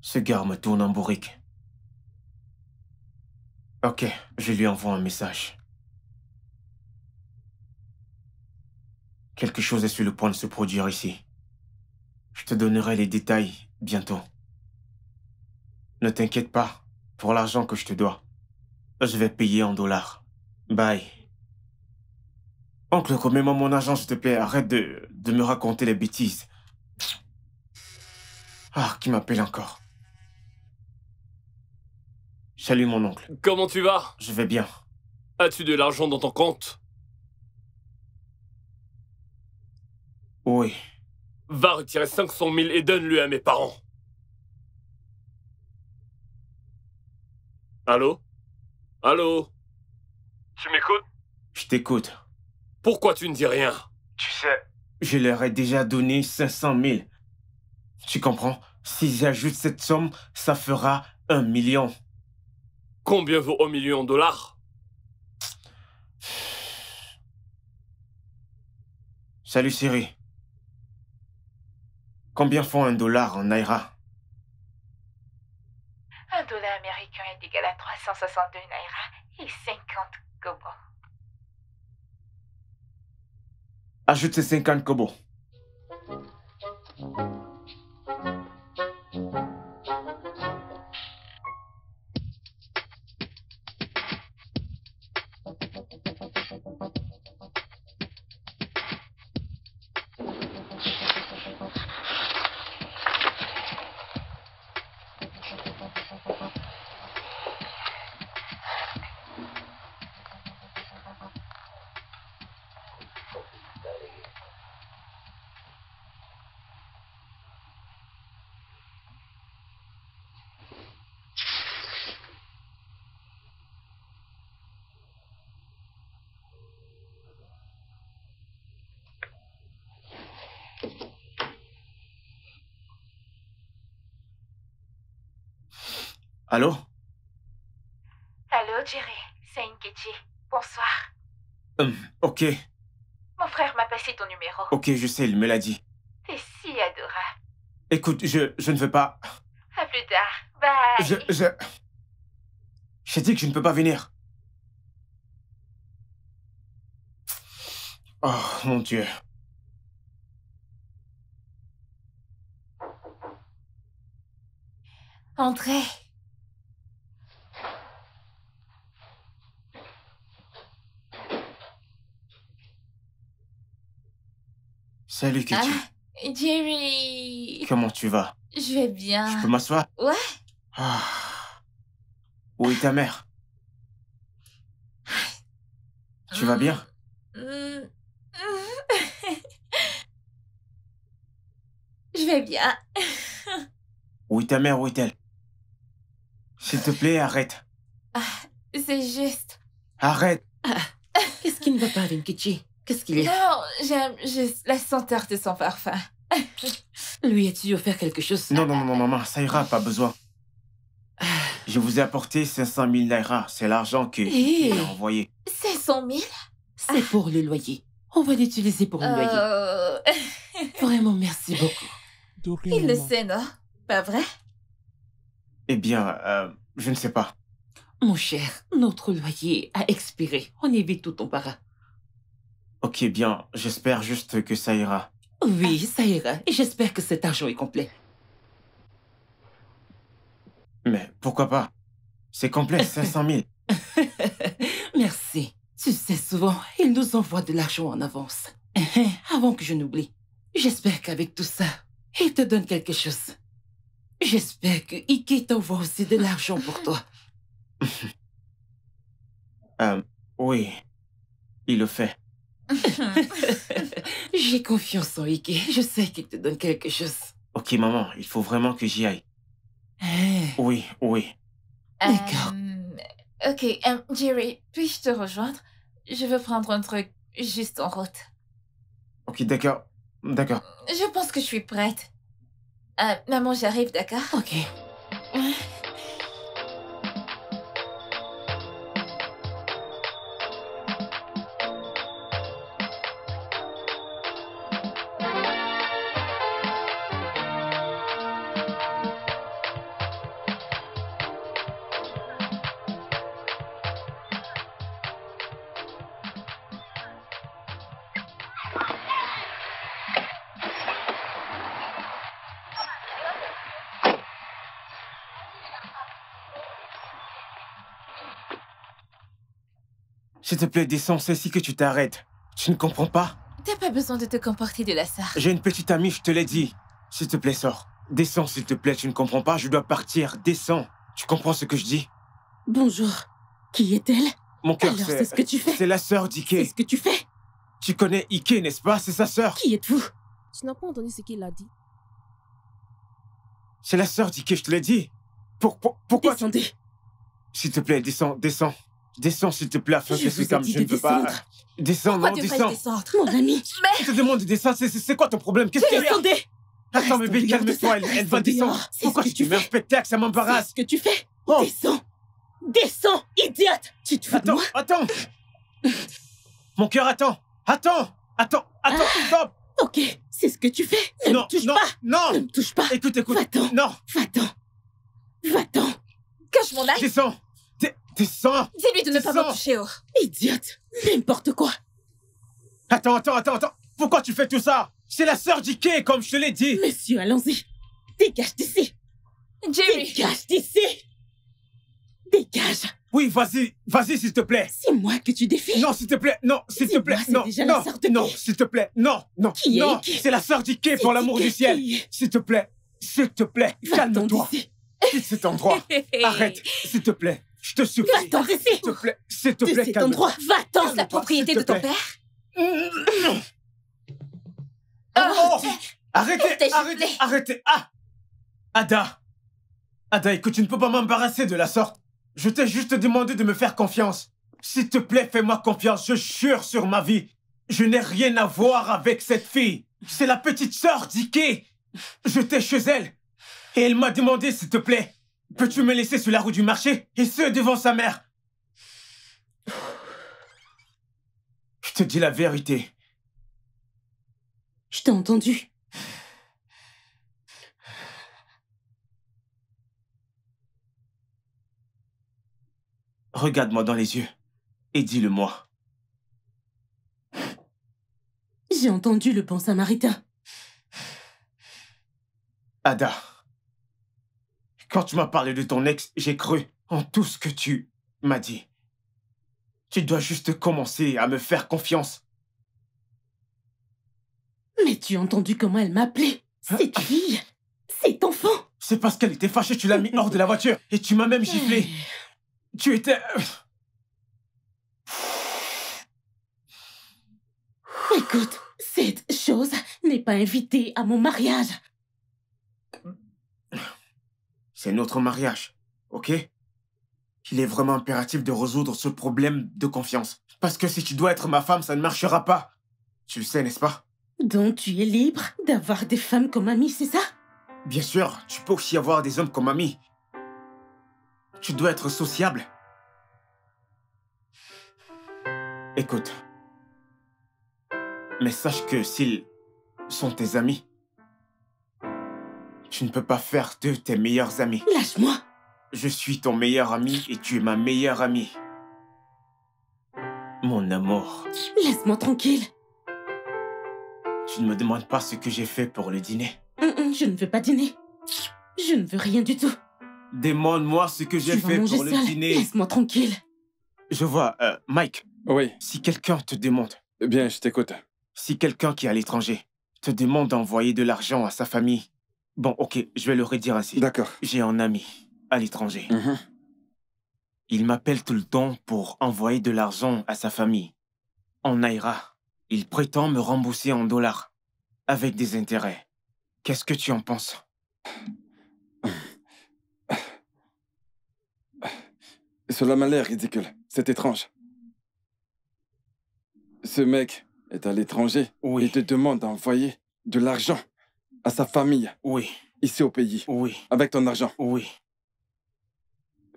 Ce gars me tourne en bourrique. Ok, je lui envoie un message. Quelque chose est sur le point de se produire ici. Je te donnerai les détails bientôt. Ne t'inquiète pas pour l'argent que je te dois. Je vais payer en dollars. Bye. Oncle, remets-moi mon argent, s'il te plaît. Arrête de me raconter les bêtises. Ah, qui m'appelle encore? Salut, mon oncle. Comment tu vas? Je vais bien. As-tu de l'argent dans ton compte? Oui. Va retirer 500 000 et donne-le à mes parents. Allô? Allô? Tu m'écoutes? Je t'écoute. Pourquoi tu ne dis rien? Tu sais, je leur ai déjà donné 500 000. Tu comprends? Si j'ajoute cette somme, ça fera 1 million. Combien vaut 1 million de dollars? Salut Siri. Combien font $1 en Naira? $1 américain est égal à 362 Naira et 50 Kobo. Ajoute ces 50 kobos. Allô? Allô, Jerry, c'est Nkechi. Bonsoir. Ok. Mon frère m'a passé ton numéro. Ok, je sais, il me l'a dit. T'es si adorable. Écoute, je ne veux pas... À plus tard. Bye. J'ai dit que je ne peux pas venir. Oh, mon Dieu. Entrez. Salut, Kitty. Ah, Jerry. Comment tu vas? Je vais bien. Je peux m'asseoir? Ouais. Ah. Où est ta mère? Tu vas bien? Je vais bien. Où est ta mère? Où est-elle? S'il te plaît, arrête. C'est juste... Arrête. Qu'est-ce qui ne va pas avec Nkechi? Qu'est-ce qu'il y a? Non, j'aime juste la senteur de son parfum. Lui as-tu offert quelque chose? Non, maman, ça ira, pas besoin. Je vous ai apporté 500 000 Naira. C'est l'argent que il a envoyé. 500 000? C'est pour le loyer. On va l'utiliser pour le loyer. Vraiment, merci beaucoup. Il le sait, non? Pas vrai? Eh bien, je ne sais pas. Mon cher, notre loyer a expiré. On évite tout embarras. Ok, bien, j'espère juste que ça ira. Oui, ça ira. Et j'espère que cet argent est complet. Mais pourquoi pas? C'est complet, 500 000. Merci. Tu sais, souvent, il nous envoie de l'argent en avance. Avant que je n'oublie. J'espère qu'avec tout ça, il te donne quelque chose. J'espère que Ike t'envoie aussi de l'argent pour toi. Oui, il le fait. J'ai confiance en Ike. Je sais qu'il te donne quelque chose. Ok, maman, il faut vraiment que j'y aille. Oui. D'accord. Ok, Jerry, puis-je te rejoindre? Je veux prendre un truc juste en route. Ok, d'accord. Je pense que je suis prête. Maman, j'arrive, d'accord? Ok. S'il te plaît, descends, c'est ici que tu t'arrêtes. Tu ne comprends pas? T'as pas besoin de te comporter de la sorte. J'ai une petite amie, je te l'ai dit. S'il te plaît, sors. Descends, s'il te plaît, tu ne comprends pas? Je dois partir, descends. Tu comprends ce que je dis? Bonjour. Qui est-elle? Mon cœur, Alors, c'est ce que tu fais. C'est la sœur C'est d'Ike. ce que tu fais. Tu connais Ike, n'est-ce pas? C'est sa sœur. Qui êtes-vous? Tu n'as pas entendu ce qu'il a dit. C'est la sœur d'Ike, je te l'ai dit. Pourquoi Descendez. S'il te plaît, descends, descends. Descends, s'il te plaît, afin Je que vous ai comme dit je de ne peux pas. descendre. Descends, Pourquoi non, devrais-je descends. descendre? Mon ami. Je te demande de descendre, c'est quoi ton problème? Qu'est-ce qu'il y a? Descendez. Attends, Reste bébé, en dehors de calme-toi, ça. elle Reste va en descendre. dehors. C'est Pourquoi ce que tu tu mets un fais. spectacle? Ça C'est m'embarrasse. ce que tu fais. Oh. Descends. Descends, idiote. Tu te fous de Attends, moi? attends. Mon cœur, attends. Attends, stop. Ok, c'est ce que tu fais. Ne Non, me touche non, pas. non. Ne me touche pas. Écoute. Va-t'en. Non, Va-t'en. Va-t'en. Que je m'en aille. descends. Descends. Dis-lui de ne pas Descends. me toucher, oh. Idiote. N'importe quoi. Attends. Pourquoi tu fais tout ça? C'est la sœur d'Ike, comme je te l'ai dit. Monsieur, allons-y. Dégage d'ici. Jerry. Dégage d'ici. Dégage. Oui, vas-y, s'il te plaît. C'est moi que tu défies. Non, s'il te plaît, non, s'il te C'est plaît, moi, c'est non, déjà la non, sœur de non, qui? s'il te plaît, non, Qui est non, Ike? c'est la sœur d'Ike, C'est pour l'amour Ike du ciel. qui- S'il te plaît, Va-t'en calme-toi. d'ici. Quitte cet endroit. Arrête, s'il te plaît, je te supplie. Va-t'en d'ici. S'il te De plaît, cet calme-toi. endroit. Va-t'en. C'est la propriété s'il de te ton plaît. père. Oh, arrêtez, T'es giflé. arrêtez. Ah, Ada, écoute, tu ne peux pas m'embarrasser de la sorte. Je t'ai juste demandé de me faire confiance. S'il te plaît, fais-moi confiance, je jure sur ma vie. Je n'ai rien à voir avec cette fille. C'est la petite sœur d'Ike. J'étais chez elle. Et elle m'a demandé, s'il te plaît, peux-tu me laisser sur la route du marché? Et ce, devant sa mère. Je te dis la vérité. Je t'ai entendu. Regarde-moi dans les yeux et dis-le-moi. J'ai entendu le bon samaritain. Ada, quand tu m'as parlé de ton ex, j'ai cru en tout ce que tu m'as dit. Tu dois juste commencer à me faire confiance. Mais tu as entendu comment elle m'appelait? Cette fille, cet enfant. C'est parce qu'elle était fâchée, tu l'as mis hors de la voiture et tu m'as même giflé. Tu étais... Écoute, cette chose n'est pas invitée à mon mariage. C'est notre mariage, ok? Il est vraiment impératif de résoudre ce problème de confiance. Parce que si tu dois être ma femme, ça ne marchera pas. Tu le sais, n'est-ce pas? Donc tu es libre d'avoir des femmes comme amies, c'est ça? Bien sûr, tu peux aussi avoir des hommes comme amis. Tu dois être sociable. Écoute. Mais sache que s'ils sont tes amis, tu ne peux pas faire d'eux tes meilleurs amis. Lâche-moi. Je suis ton meilleur ami et tu es ma meilleure amie. Mon amour, Laisse-moi tranquille. tu ne me demandes pas ce que j'ai fait pour le dîner. Je ne veux pas dîner. Je ne veux rien du tout. Demande-moi ce que j'ai Tu vas fait manger pour le seul. dîner. Laisse-moi tranquille. Je vois, Mike, Oui, si quelqu'un te demande, bien, je t'écoute. si quelqu'un qui est à l'étranger te demande d'envoyer de l'argent à sa famille, bon, ok, je vais le redire ainsi. D'accord. J'ai un ami à l'étranger. Mhm. Il m'appelle tout le temps pour envoyer de l'argent à sa famille. En naira. Il prétend me rembourser en dollars, avec des intérêts. Qu'est-ce que tu en penses? Cela m'a l'air ridicule. C'est étrange. Ce mec est à l'étranger. Oui. Il te demande d'envoyer de l'argent à sa famille, Oui, ici au pays, oui, avec ton argent. oui.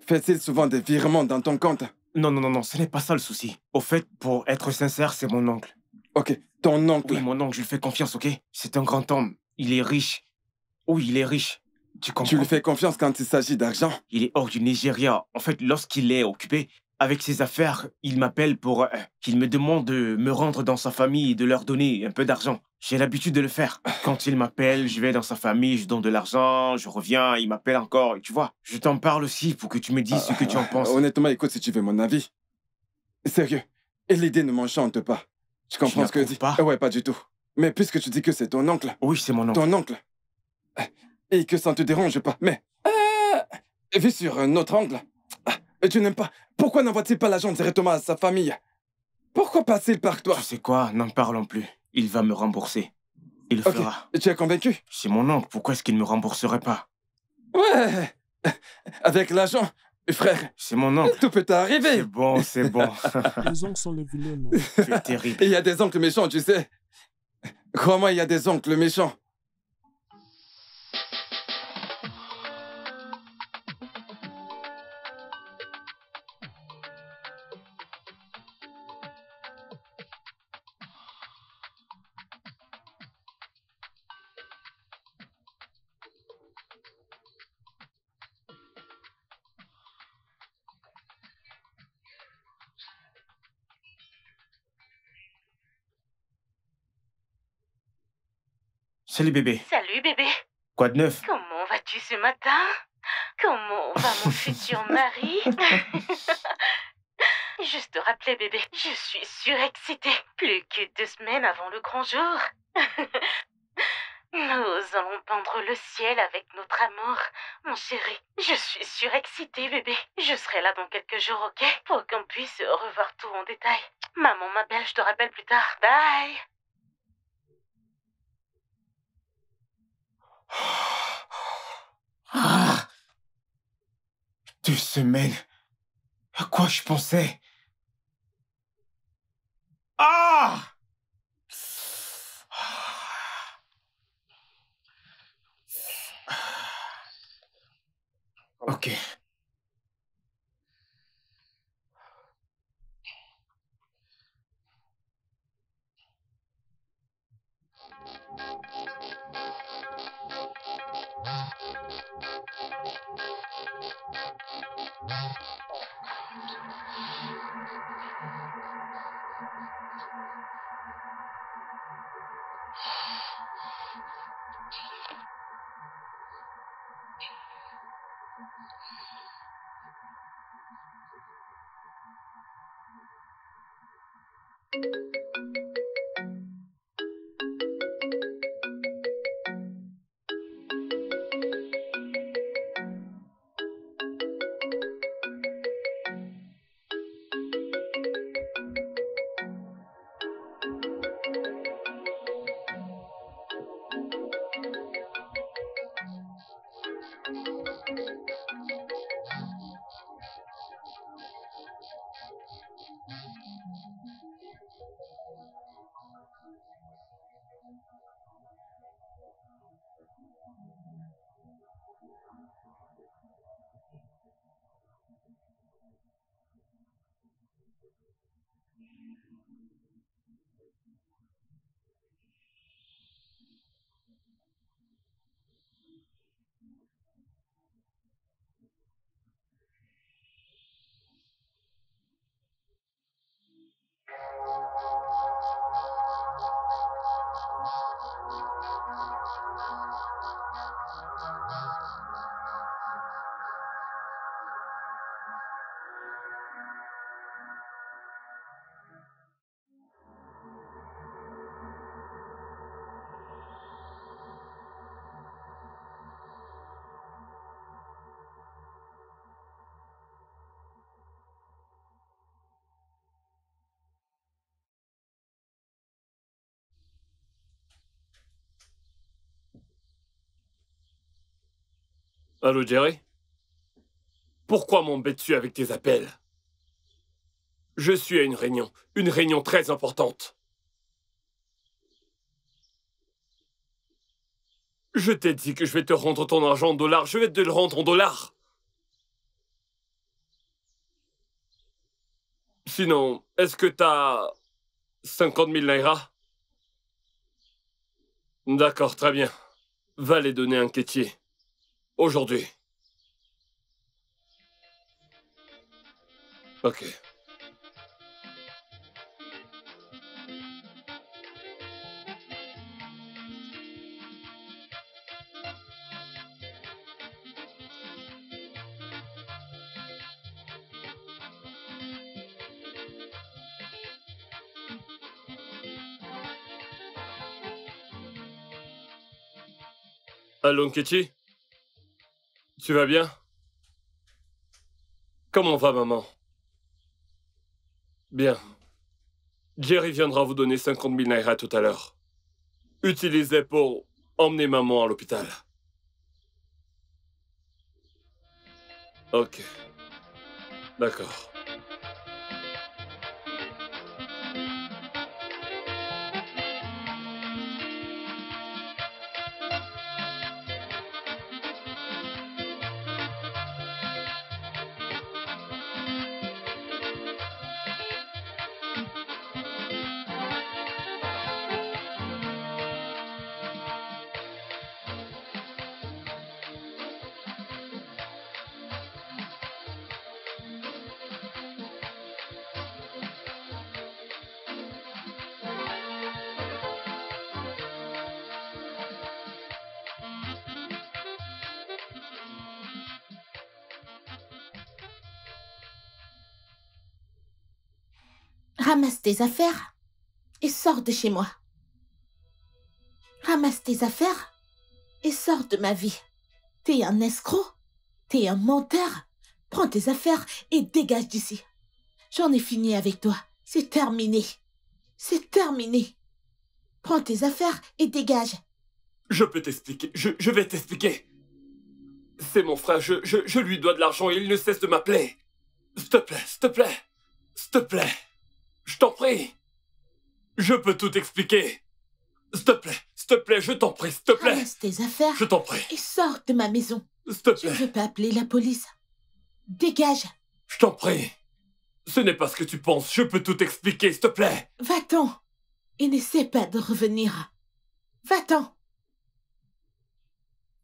Fait-il souvent des virements dans ton compte? Non, ce n'est pas ça le souci. Au fait, pour être sincère, c'est mon oncle. Ok, ton oncle. Oui, mon oncle, je lui fais confiance, ok? C'est un grand homme. Il est riche. Oui, il est riche. Tu comprends? Tu lui fais confiance quand il s'agit d'argent? Il est hors du Nigeria. En fait, lorsqu'il est occupé avec ses affaires, il m'appelle pour qu'il me demande de me rendre dans sa famille et de leur donner un peu d'argent. J'ai l'habitude de le faire. Quand il m'appelle, je vais dans sa famille, je donne de l'argent, je reviens, il m'appelle encore, et tu vois. Je t'en parle aussi pour que tu me dises ce que tu en penses. Honnêtement, écoute si tu veux mon avis. Sérieux, Et l'idée ne m'enchante pas. Tu comprends ce que je dis? pas. Ouais, pas du tout. Mais puisque tu dis que c'est ton oncle... Oui, c'est mon oncle. Ton oncle. Et que ça ne te dérange pas. Mais... vu sur un autre angle... tu n'aimes pas... Pourquoi n'envoie-t-il pas l'agent directement à sa famille? Pourquoi passer par toi? Tu sais quoi? N'en parlons plus. Il va me rembourser. Il le fera. Tu es convaincu? C'est mon oncle. Pourquoi est-ce qu'il ne me rembourserait pas? Ouais. Avec l'agent, frère. C'est mon oncle. Tout peut arriver. C'est bon, c'est bon. Les oncles sont les vilains, non? Tu es terrible. Il y a des oncles méchants, tu sais. Crois-moi, il y a des oncles méchants. Salut bébé. Salut bébé. Quoi de neuf? Comment vas-tu ce matin? Comment va mon futur mari? Juste te rappeler bébé, je suis surexcitée. Plus que 2 semaines avant le grand jour. Nous allons peindre le ciel avec notre amour. Mon chéri, je suis surexcitée bébé. Je serai là dans quelques jours, ok? Pour qu'on puisse revoir tout en détail. Maman m'appelle, je te rappelle plus tard. Bye. Ah, 2 semaines. À quoi je pensais? Ah! Ok. Allô, Jerry? Pourquoi m'embêtes-tu avec tes appels? Je suis à une réunion très importante. Je t'ai dit que je vais te rendre ton argent en dollars, je vais te le rendre en dollars. Sinon, est-ce que t'as 50 000 naira? D'accord, très bien. Va les donner à un quêtier. Aujourd'hui. Ok. Allô, Nkechi? Tu vas bien? Comment va, maman? Bien. Jerry viendra vous donner 50 000 naira tout à l'heure. Utilisez pour emmener maman à l'hôpital. Ok. D'accord. Ramasse tes affaires et sors de chez moi. Ramasse tes affaires et sors de ma vie. T'es un escroc, t'es un menteur. Prends tes affaires et dégage d'ici. J'en ai fini avec toi. C'est terminé. C'est terminé. Prends tes affaires et dégage. Je peux t'expliquer. Je vais t'expliquer. C'est mon frère. Je lui dois de l'argent et il ne cesse de m'appeler. S'il te plaît, s'il te plaît. S'il te plaît. Je t'en prie. Je peux tout expliquer. S'il te plaît, je t'en prie, s'il te plaît. Ramasse tes affaires Je t'en prie. et sors de ma maison. S'il te Je plaît. ne veux pas appeler la police. Dégage. Je t'en prie. Ce n'est pas ce que tu penses. Je peux tout expliquer, s'il te plaît. Va-t'en et n'essaie pas de revenir. Va-t'en.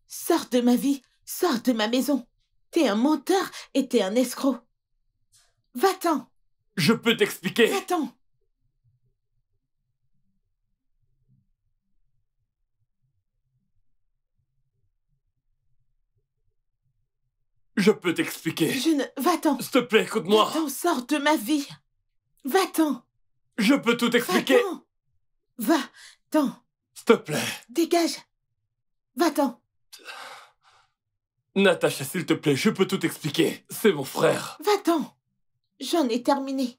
Sors de ma vie, sors de ma maison. T'es un menteur et t'es un escroc. Va-t'en. Je peux t'expliquer. Va-t'en. Je peux t'expliquer. Je ne... Va-t'en. S'il te plaît, écoute-moi. Va-t'en, sors de ma vie. Va-t'en. Je peux tout expliquer. Va-t'en. Va-t'en. S'il te plaît. Dégage. Va-t'en. Natacha, s'il te plaît, je peux tout expliquer. C'est mon frère. Va-t'en. J'en ai terminé.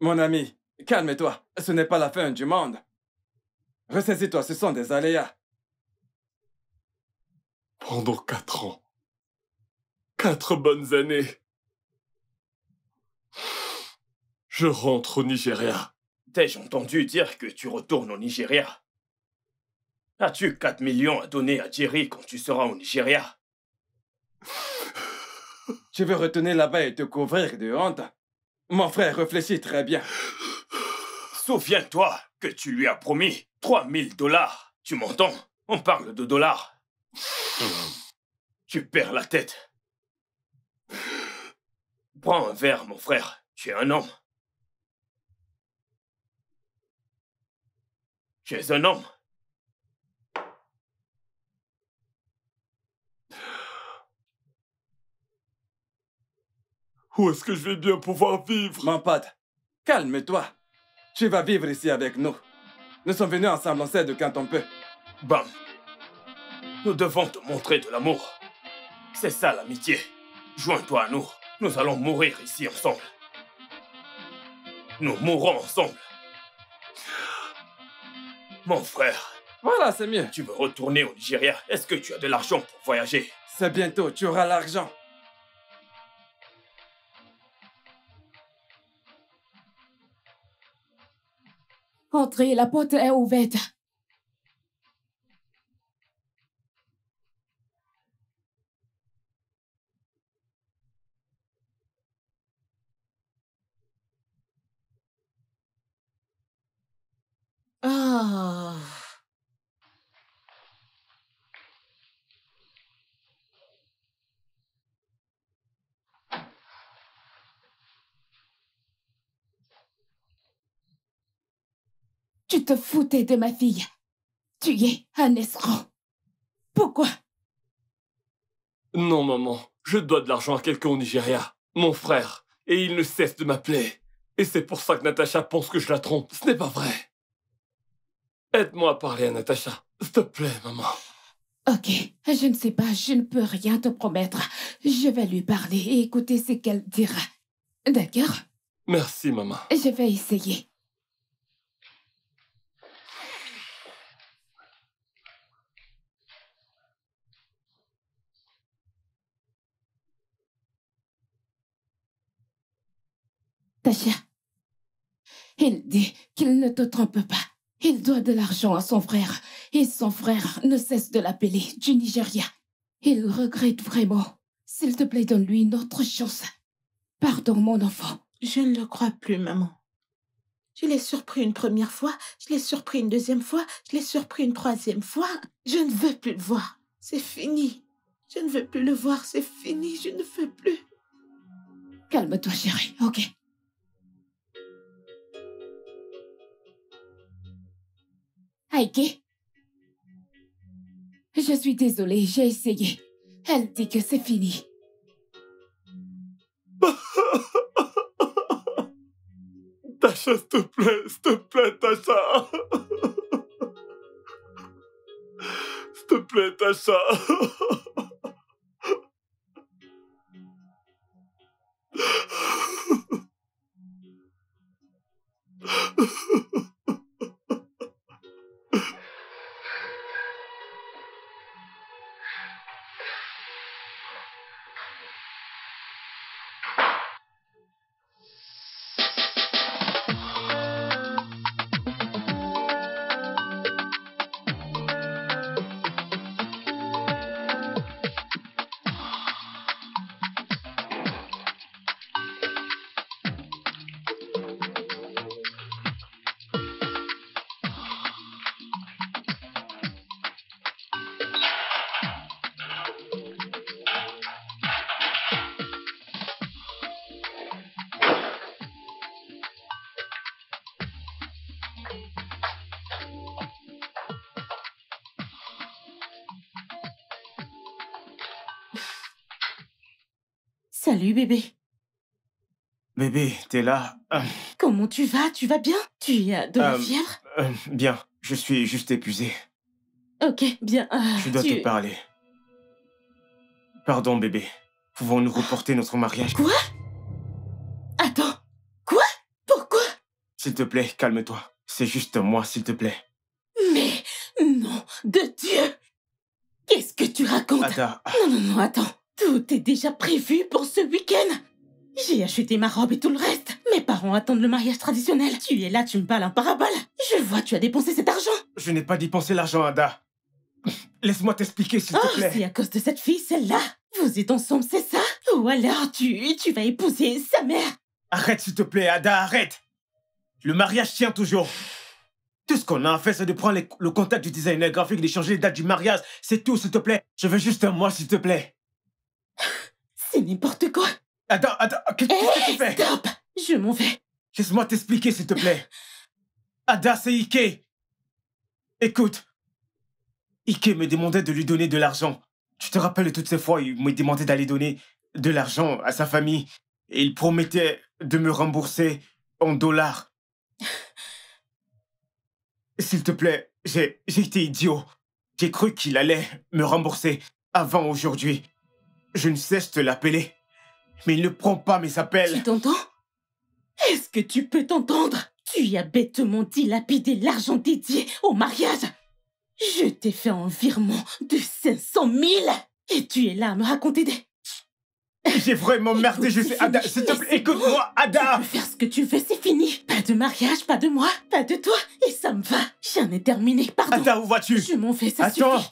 Mon ami, calme-toi. Ce n'est pas la fin du monde. Ressaisis-toi, ce sont des aléas. Pendant 4 ans. 4 bonnes années. Je rentre au Nigeria. T'ai-je entendu dire que tu retournes au Nigeria? As-tu 4 millions à donner à Jerry quand tu seras au Nigeria? Tu veux retourner là-bas et te couvrir de honte? Mon frère, réfléchis très bien. Souviens-toi que tu lui as promis 3000 dollars. Tu m'entends? On parle de dollars. Tu perds la tête. Prends un verre, mon frère. Tu es un homme. Tu es un homme. Où est-ce que je vais bien pouvoir vivre? Mon pote, calme-toi. Tu vas vivre ici avec nous. Nous sommes venus ensemble, on s'aide quand on peut. Bam. Nous devons te montrer de l'amour. C'est ça l'amitié. Joins-toi à nous. Nous allons mourir ici ensemble. Nous mourrons ensemble. Mon frère. Voilà, c'est mieux. Tu veux retourner au Nigeria? Est-ce que tu as de l'argent pour voyager? C'est bientôt, tu auras l'argent. Entrez, la porte est ouverte. Ah. Tu te foutais de ma fille. Tu es un escroc. Pourquoi? Non, maman. Je dois de l'argent à quelqu'un au Nigeria. Mon frère. Et il ne cesse de m'appeler. Et c'est pour ça que Natacha pense que je la trompe. Ce n'est pas vrai. Aide-moi à parler à Natacha. S'il te plaît, maman. Ok, je ne sais pas, je ne peux rien te promettre. Je vais lui parler et écouter ce qu'elle dira. D'accord? Merci, maman. Je vais essayer. Tasha, il dit qu'il ne te trompe pas. Il doit de l'argent à son frère et son frère ne cesse de l'appeler du Nigeria. Il regrette vraiment. S'il te plaît, donne-lui une autre chance. Pardon, mon enfant. Je ne le crois plus, maman. Je l'ai surpris une première fois, je l'ai surpris une deuxième fois, je l'ai surpris une troisième fois. Je ne veux plus le voir. C'est fini. Je ne veux plus le voir, c'est fini, je ne veux plus. Calme-toi, chérie, ok? Heike, je suis désolée, j'ai essayé. Elle dit que c'est fini. Tasha, s'il te plaît, Tasha. S'il te plaît, Tasha. Salut, bébé. Bébé, t'es là? Comment tu vas? Tu vas bien? Tu as de la fièvre? Bien, je suis juste épuisé. Ok, bien. Je dois te parler. Pardon, bébé. Pouvons-nous reporter notre mariage? Quoi? Attends. Quoi? Pourquoi? S'il te plaît, calme-toi. C'est juste moi, s'il te plaît. Mais, nom de Dieu! Qu'est-ce que tu racontes? Ada, Non, attends. Tout est déjà prévu pour ce week-end. J'ai acheté ma robe et tout le reste. Mes parents attendent le mariage traditionnel. Tu es là, tu me parles en parabole. Je vois, tu as dépensé cet argent. je n'ai pas dépensé l'argent, Ada. Laisse-moi t'expliquer, s'il te Oh, plaît. c'est à cause de cette fille, celle-là. Vous êtes ensemble, c'est ça? Ou alors tu vas épouser sa mère? Arrête, s'il te plaît, Ada, arrête. Le mariage tient toujours. Tout ce qu'on a à faire, c'est de prendre le contact du designer graphique, d'échanger les dates du mariage. C'est tout, s'il te plaît. Je veux juste un mois, s'il te plaît. C'est n'importe quoi. Ada, qu'est-ce que tu fais? Stop! Je m'en vais. Laisse-moi t'expliquer, s'il te plaît. Ada, c'est Ike. Écoute. Ike me demandait de lui donner de l'argent. Tu te rappelles de toutes ces fois, il me demandait d'aller donner de l'argent à sa famille. Et il promettait de me rembourser en dollars. S'il te plaît, j'ai été idiot. J'ai cru qu'il allait me rembourser avant aujourd'hui. Je ne cesse de l'appeler. Mais il ne prend pas mes appels. Tu t'entends? Est-ce que tu peux t'entendre? Tu as bêtement dilapidé l'argent dédié au mariage. Je t'ai fait un virement de 500 000 et tu es là à me raconter des... J'ai vraiment merdé, je sais. Ada, s'il te plaît, écoute-moi, Ada! Tu peux faire ce que tu veux, c'est fini. Pas de mariage, pas de moi, pas de toi. Et ça me va. J'en ai terminé, pardon. Ada, où vas-tu? Je m'en vais, ça Attends! suffit.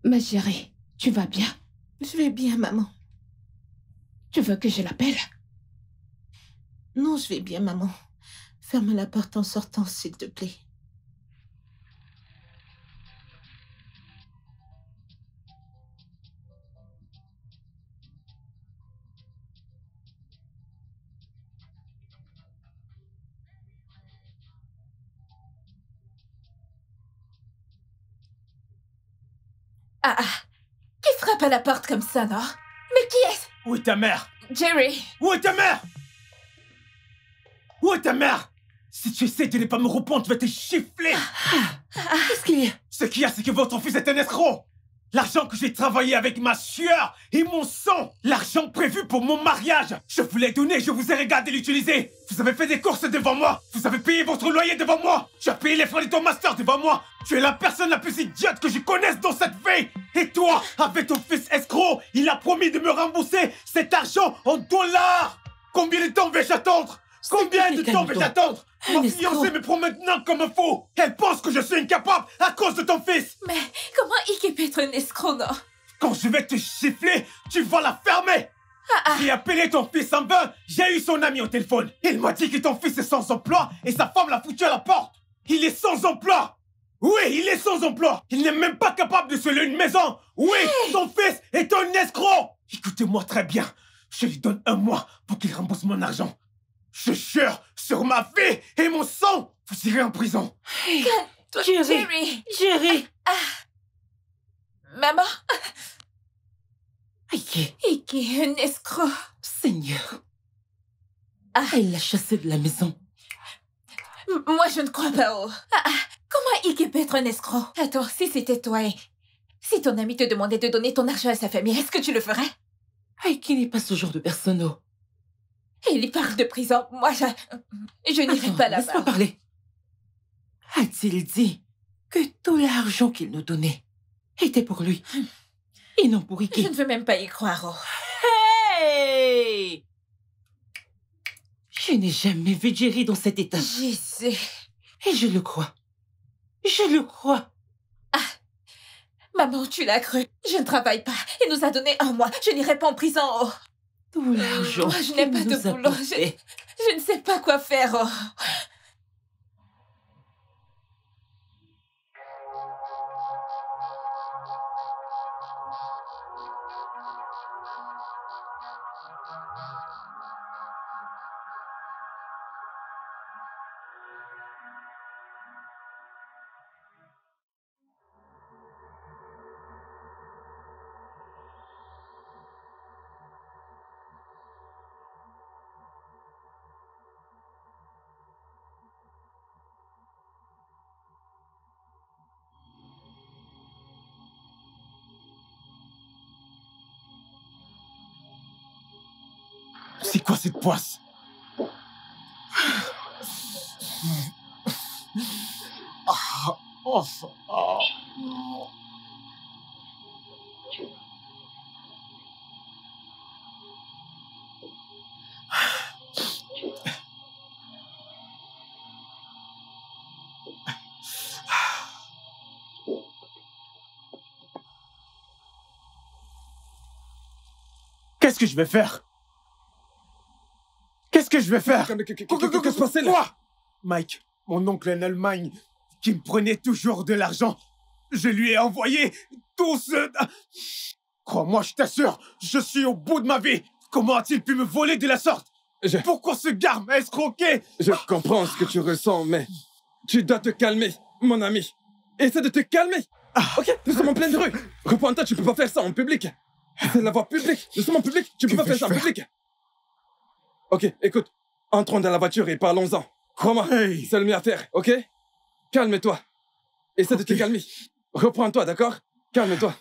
Ma chérie, tu vas bien? Je vais bien, maman. Tu veux que je l'appelle? Non, je vais bien, maman. Ferme la porte en sortant, s'il te plaît. Ah, ah. Qui frappe à la porte comme ça, non? Mais qui est-ce? Où est ta mère? Jerry! Où est ta mère? Où est ta mère? Si tu essaies de ne pas me répondre, je vais te gifler. Qu'est-ce qu'il y a? Ce qu'il y a, c'est que votre fils est un escroc. L'argent que j'ai travaillé avec ma sueur et mon sang, l'argent prévu pour mon mariage, je vous l'ai donné, je vous ai regardé l'utiliser. Vous avez fait des courses devant moi, vous avez payé votre loyer devant moi, tu as payé les frais de ton master devant moi. Tu es la personne la plus idiote que je connaisse dans cette vie. Et toi, avec ton fils escroc, il a promis de me rembourser cet argent en dollars. Combien de temps vais-je attendre? Combien de temps vais-je attendre? Ma fiancée me prend maintenant comme un fou. Elle pense que je suis incapable à cause de ton fils. Mais comment Ike peut être un escroc, non? Quand je vais te gifler, tu vas la fermer. J'ai appelé ton fils en vain. J'ai eu son ami au téléphone. Il m'a dit que ton fils est sans emploi et sa femme l'a foutu à la porte. Il est sans emploi. Oui, il est sans emploi. Il n'est même pas capable de se louer une maison. Oui, ton fils est un escroc. Écoutez-moi très bien. Je lui donne 1 mois pour qu'il rembourse mon argent. Je jure sur ma vie et mon sang, vous irez en prison. Jerry! Jerry! Maman? Ike, Ike, un escroc. Seigneur. Elle l'a chassé de la maison. Moi, je ne crois pas. Comment Ike peut être un escroc? Attends, si c'était toi et... Si ton ami te demandait de donner ton argent à sa famille, est-ce que tu le ferais? Ike n'est pas ce genre de personne. Oh. Il y parle de prison. Moi, je n'irai pas là-bas. Laisse-moi parler. A-t-il dit que tout l'argent qu'il nous donnait était pour lui et non pour Ike? Je ne veux même pas y croire. Hey! Je n'ai jamais vu Jerry dans cet état. Jésus. Et je le crois. Je le crois. Maman, tu l'as cru. Je ne travaille pas. Il nous a donné 1 mois. Je n'irai pas en prison. Tout l'argent. Moi, je n'ai pas de boulot. Je ne sais pas quoi faire. C'est quoi cette poisse? Qu'est-ce que je vais faire? Qu'est-ce que je vais faire? Que se passe-t-il? Quoi? Mike, mon oncle en Allemagne, qui me prenait toujours de l'argent, je lui ai envoyé tout ce... Crois-moi, je t'assure, je suis au bout de ma vie. Comment a-t-il pu me voler de la sorte? Pourquoi ce gars m'a escroqué? Je comprends ce que tu ressens, mais tu dois te calmer, mon ami. Essaie de te calmer. Ok, nous sommes en pleine rue. Reprends-toi, tu peux pas faire ça en public. C'est la voie publique. Nous sommes en public, tu peux pas faire ça en public. Ok, écoute, entrons dans la voiture et parlons-en. Crois-moi, c'est le mieux à faire, ok? Calme-toi. Essaie de te calmer. Reprends-toi, d'accord? Calme-toi.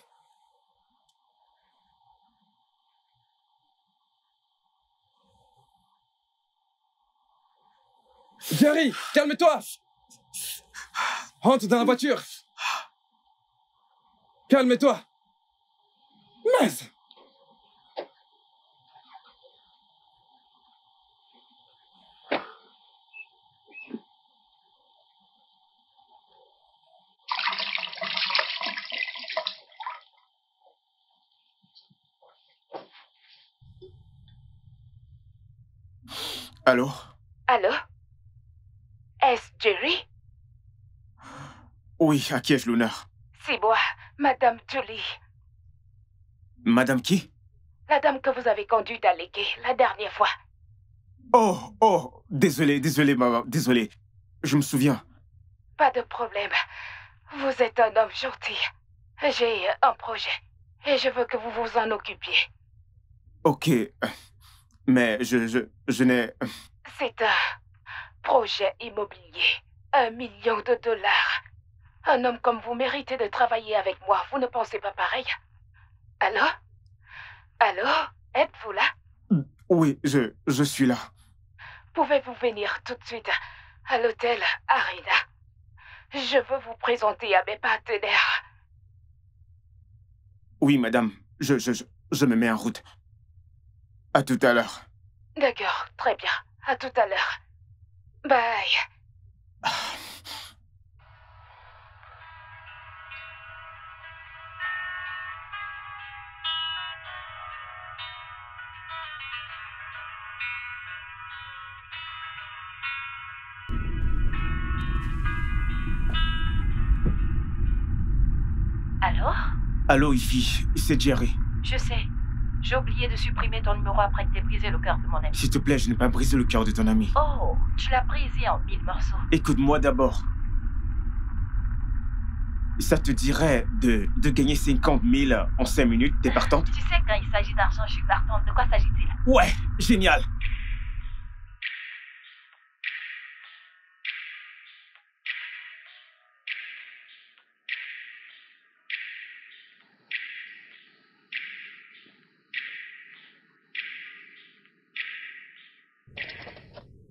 Jerry, calme-toi. Rentre dans la voiture. Calme-toi. Mince. Allô? Allô? Est-ce Jerry? Oui, à qui ai-je l'honneur? C'est moi, Madame Julie. Madame qui? La dame que vous avez conduite à l'équai la dernière fois. Oh, désolé, maman, désolé. Je me souviens. Pas de problème. Vous êtes un homme gentil. J'ai un projet et je veux que vous vous en occupiez. Ok, mais je n'ai... C'est un projet immobilier. $1 million. Un homme comme vous méritez de travailler avec moi. Vous ne pensez pas pareil? Allô? Allô? Êtes-vous là? Oui, je suis là. Pouvez-vous venir tout de suite à l'hôtel Arena? Je veux vous présenter à mes partenaires. Oui, madame, je me mets en route. À tout à l'heure. D'accord, très bien. À tout à l'heure. Bye. Allô? Allô, Ivy, c'est Jerry. Je sais. J'ai oublié de supprimer ton numéro après que t'aies brisé le cœur de mon ami. S'il te plaît, je n'ai pas brisé le cœur de ton ami. Oh, tu l'as brisé en 1000 morceaux. Écoute-moi d'abord. Ça te dirait de gagner 50 000 en 5 minutes, t'es partante? Tu sais, quand il s'agit d'argent, je suis partante. De quoi s'agit-il? Ouais, génial.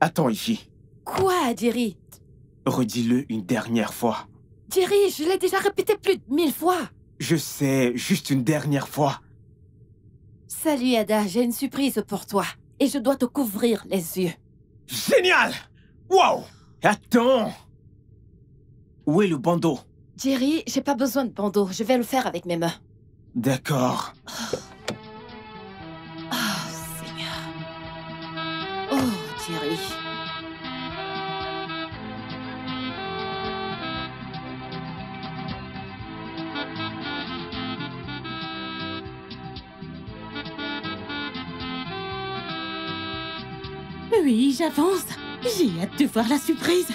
Attends, Ivy. Quoi, Jerry? Redis-le une dernière fois. Jerry, je l'ai déjà répété plus de 1000 fois. Je sais, juste une dernière fois. Salut, Ada, j'ai une surprise pour toi. Et je dois te couvrir les yeux. Génial! Wow! Attends! Où est le bandeau? Jerry, j'ai pas besoin de bandeau. Je vais le faire avec mes mains. D'accord. Oh, Seigneur. Oh, Jerry. Oui, j'avance. J'ai hâte de voir la surprise.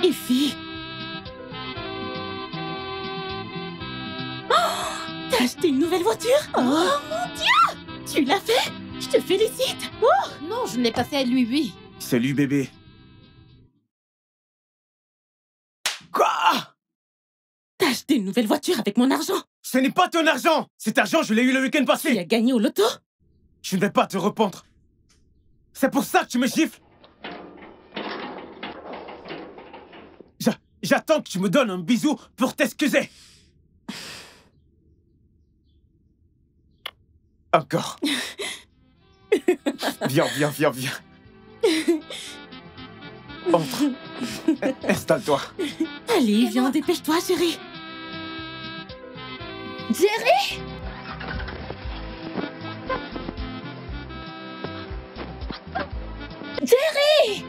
Effie. Oh, t'as acheté une nouvelle voiture? Oh mon Dieu! Tu l'as fait? Je te félicite. Oh! Non, je ne l'ai pas fait, lui. Salut, bébé. Quoi? T'as acheté une nouvelle voiture avec mon argent? Ce n'est pas ton argent! Cet argent, je l'ai eu le week-end passé! Tu as gagné au loto? Je ne vais pas te rependre. C'est pour ça que tu me gifles. J'attends que tu me donnes un bisou pour t'excuser. Encore. Viens. Entre. Installe-toi. Allez, viens, dépêche-toi, chérie. Jerry! Jerry!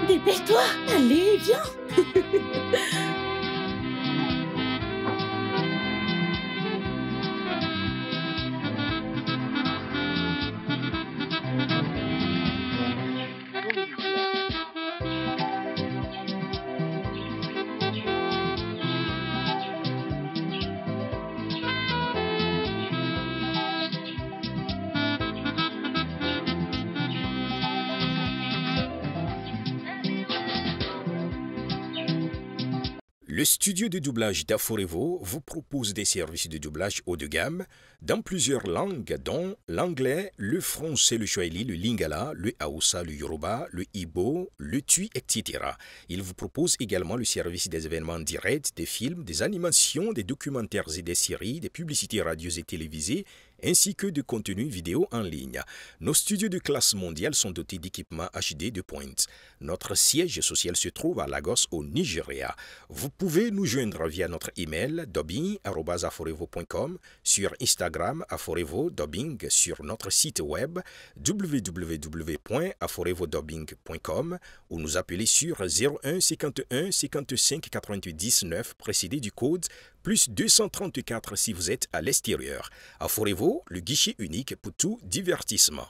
Dépêche-toi. Allez, viens. Le studio de doublage d'Aforevo vous propose des services de doublage haut de gamme dans plusieurs langues, dont l'anglais, le français, le swahili, le lingala, le hausa, le yoruba, le igbo, le tui, etc. Il vous propose également le service des événements directs, des films, des animations, des documentaires et des séries, des publicités radios et télévisées, ainsi que de contenus vidéo en ligne. Nos studios de classe mondiale sont dotés d'équipements HD de pointe. Notre siège social se trouve à Lagos, au Nigeria. Vous pouvez nous joindre via notre email dubbing@aforevo.com, sur Instagram aforevo-dubbing, sur notre site web www.aforevo-dubbing.com ou nous appeler sur 01 51 55 99 précédé du code plus 234 si vous êtes à l'extérieur. Aforevo, le guichet unique pour tout divertissement.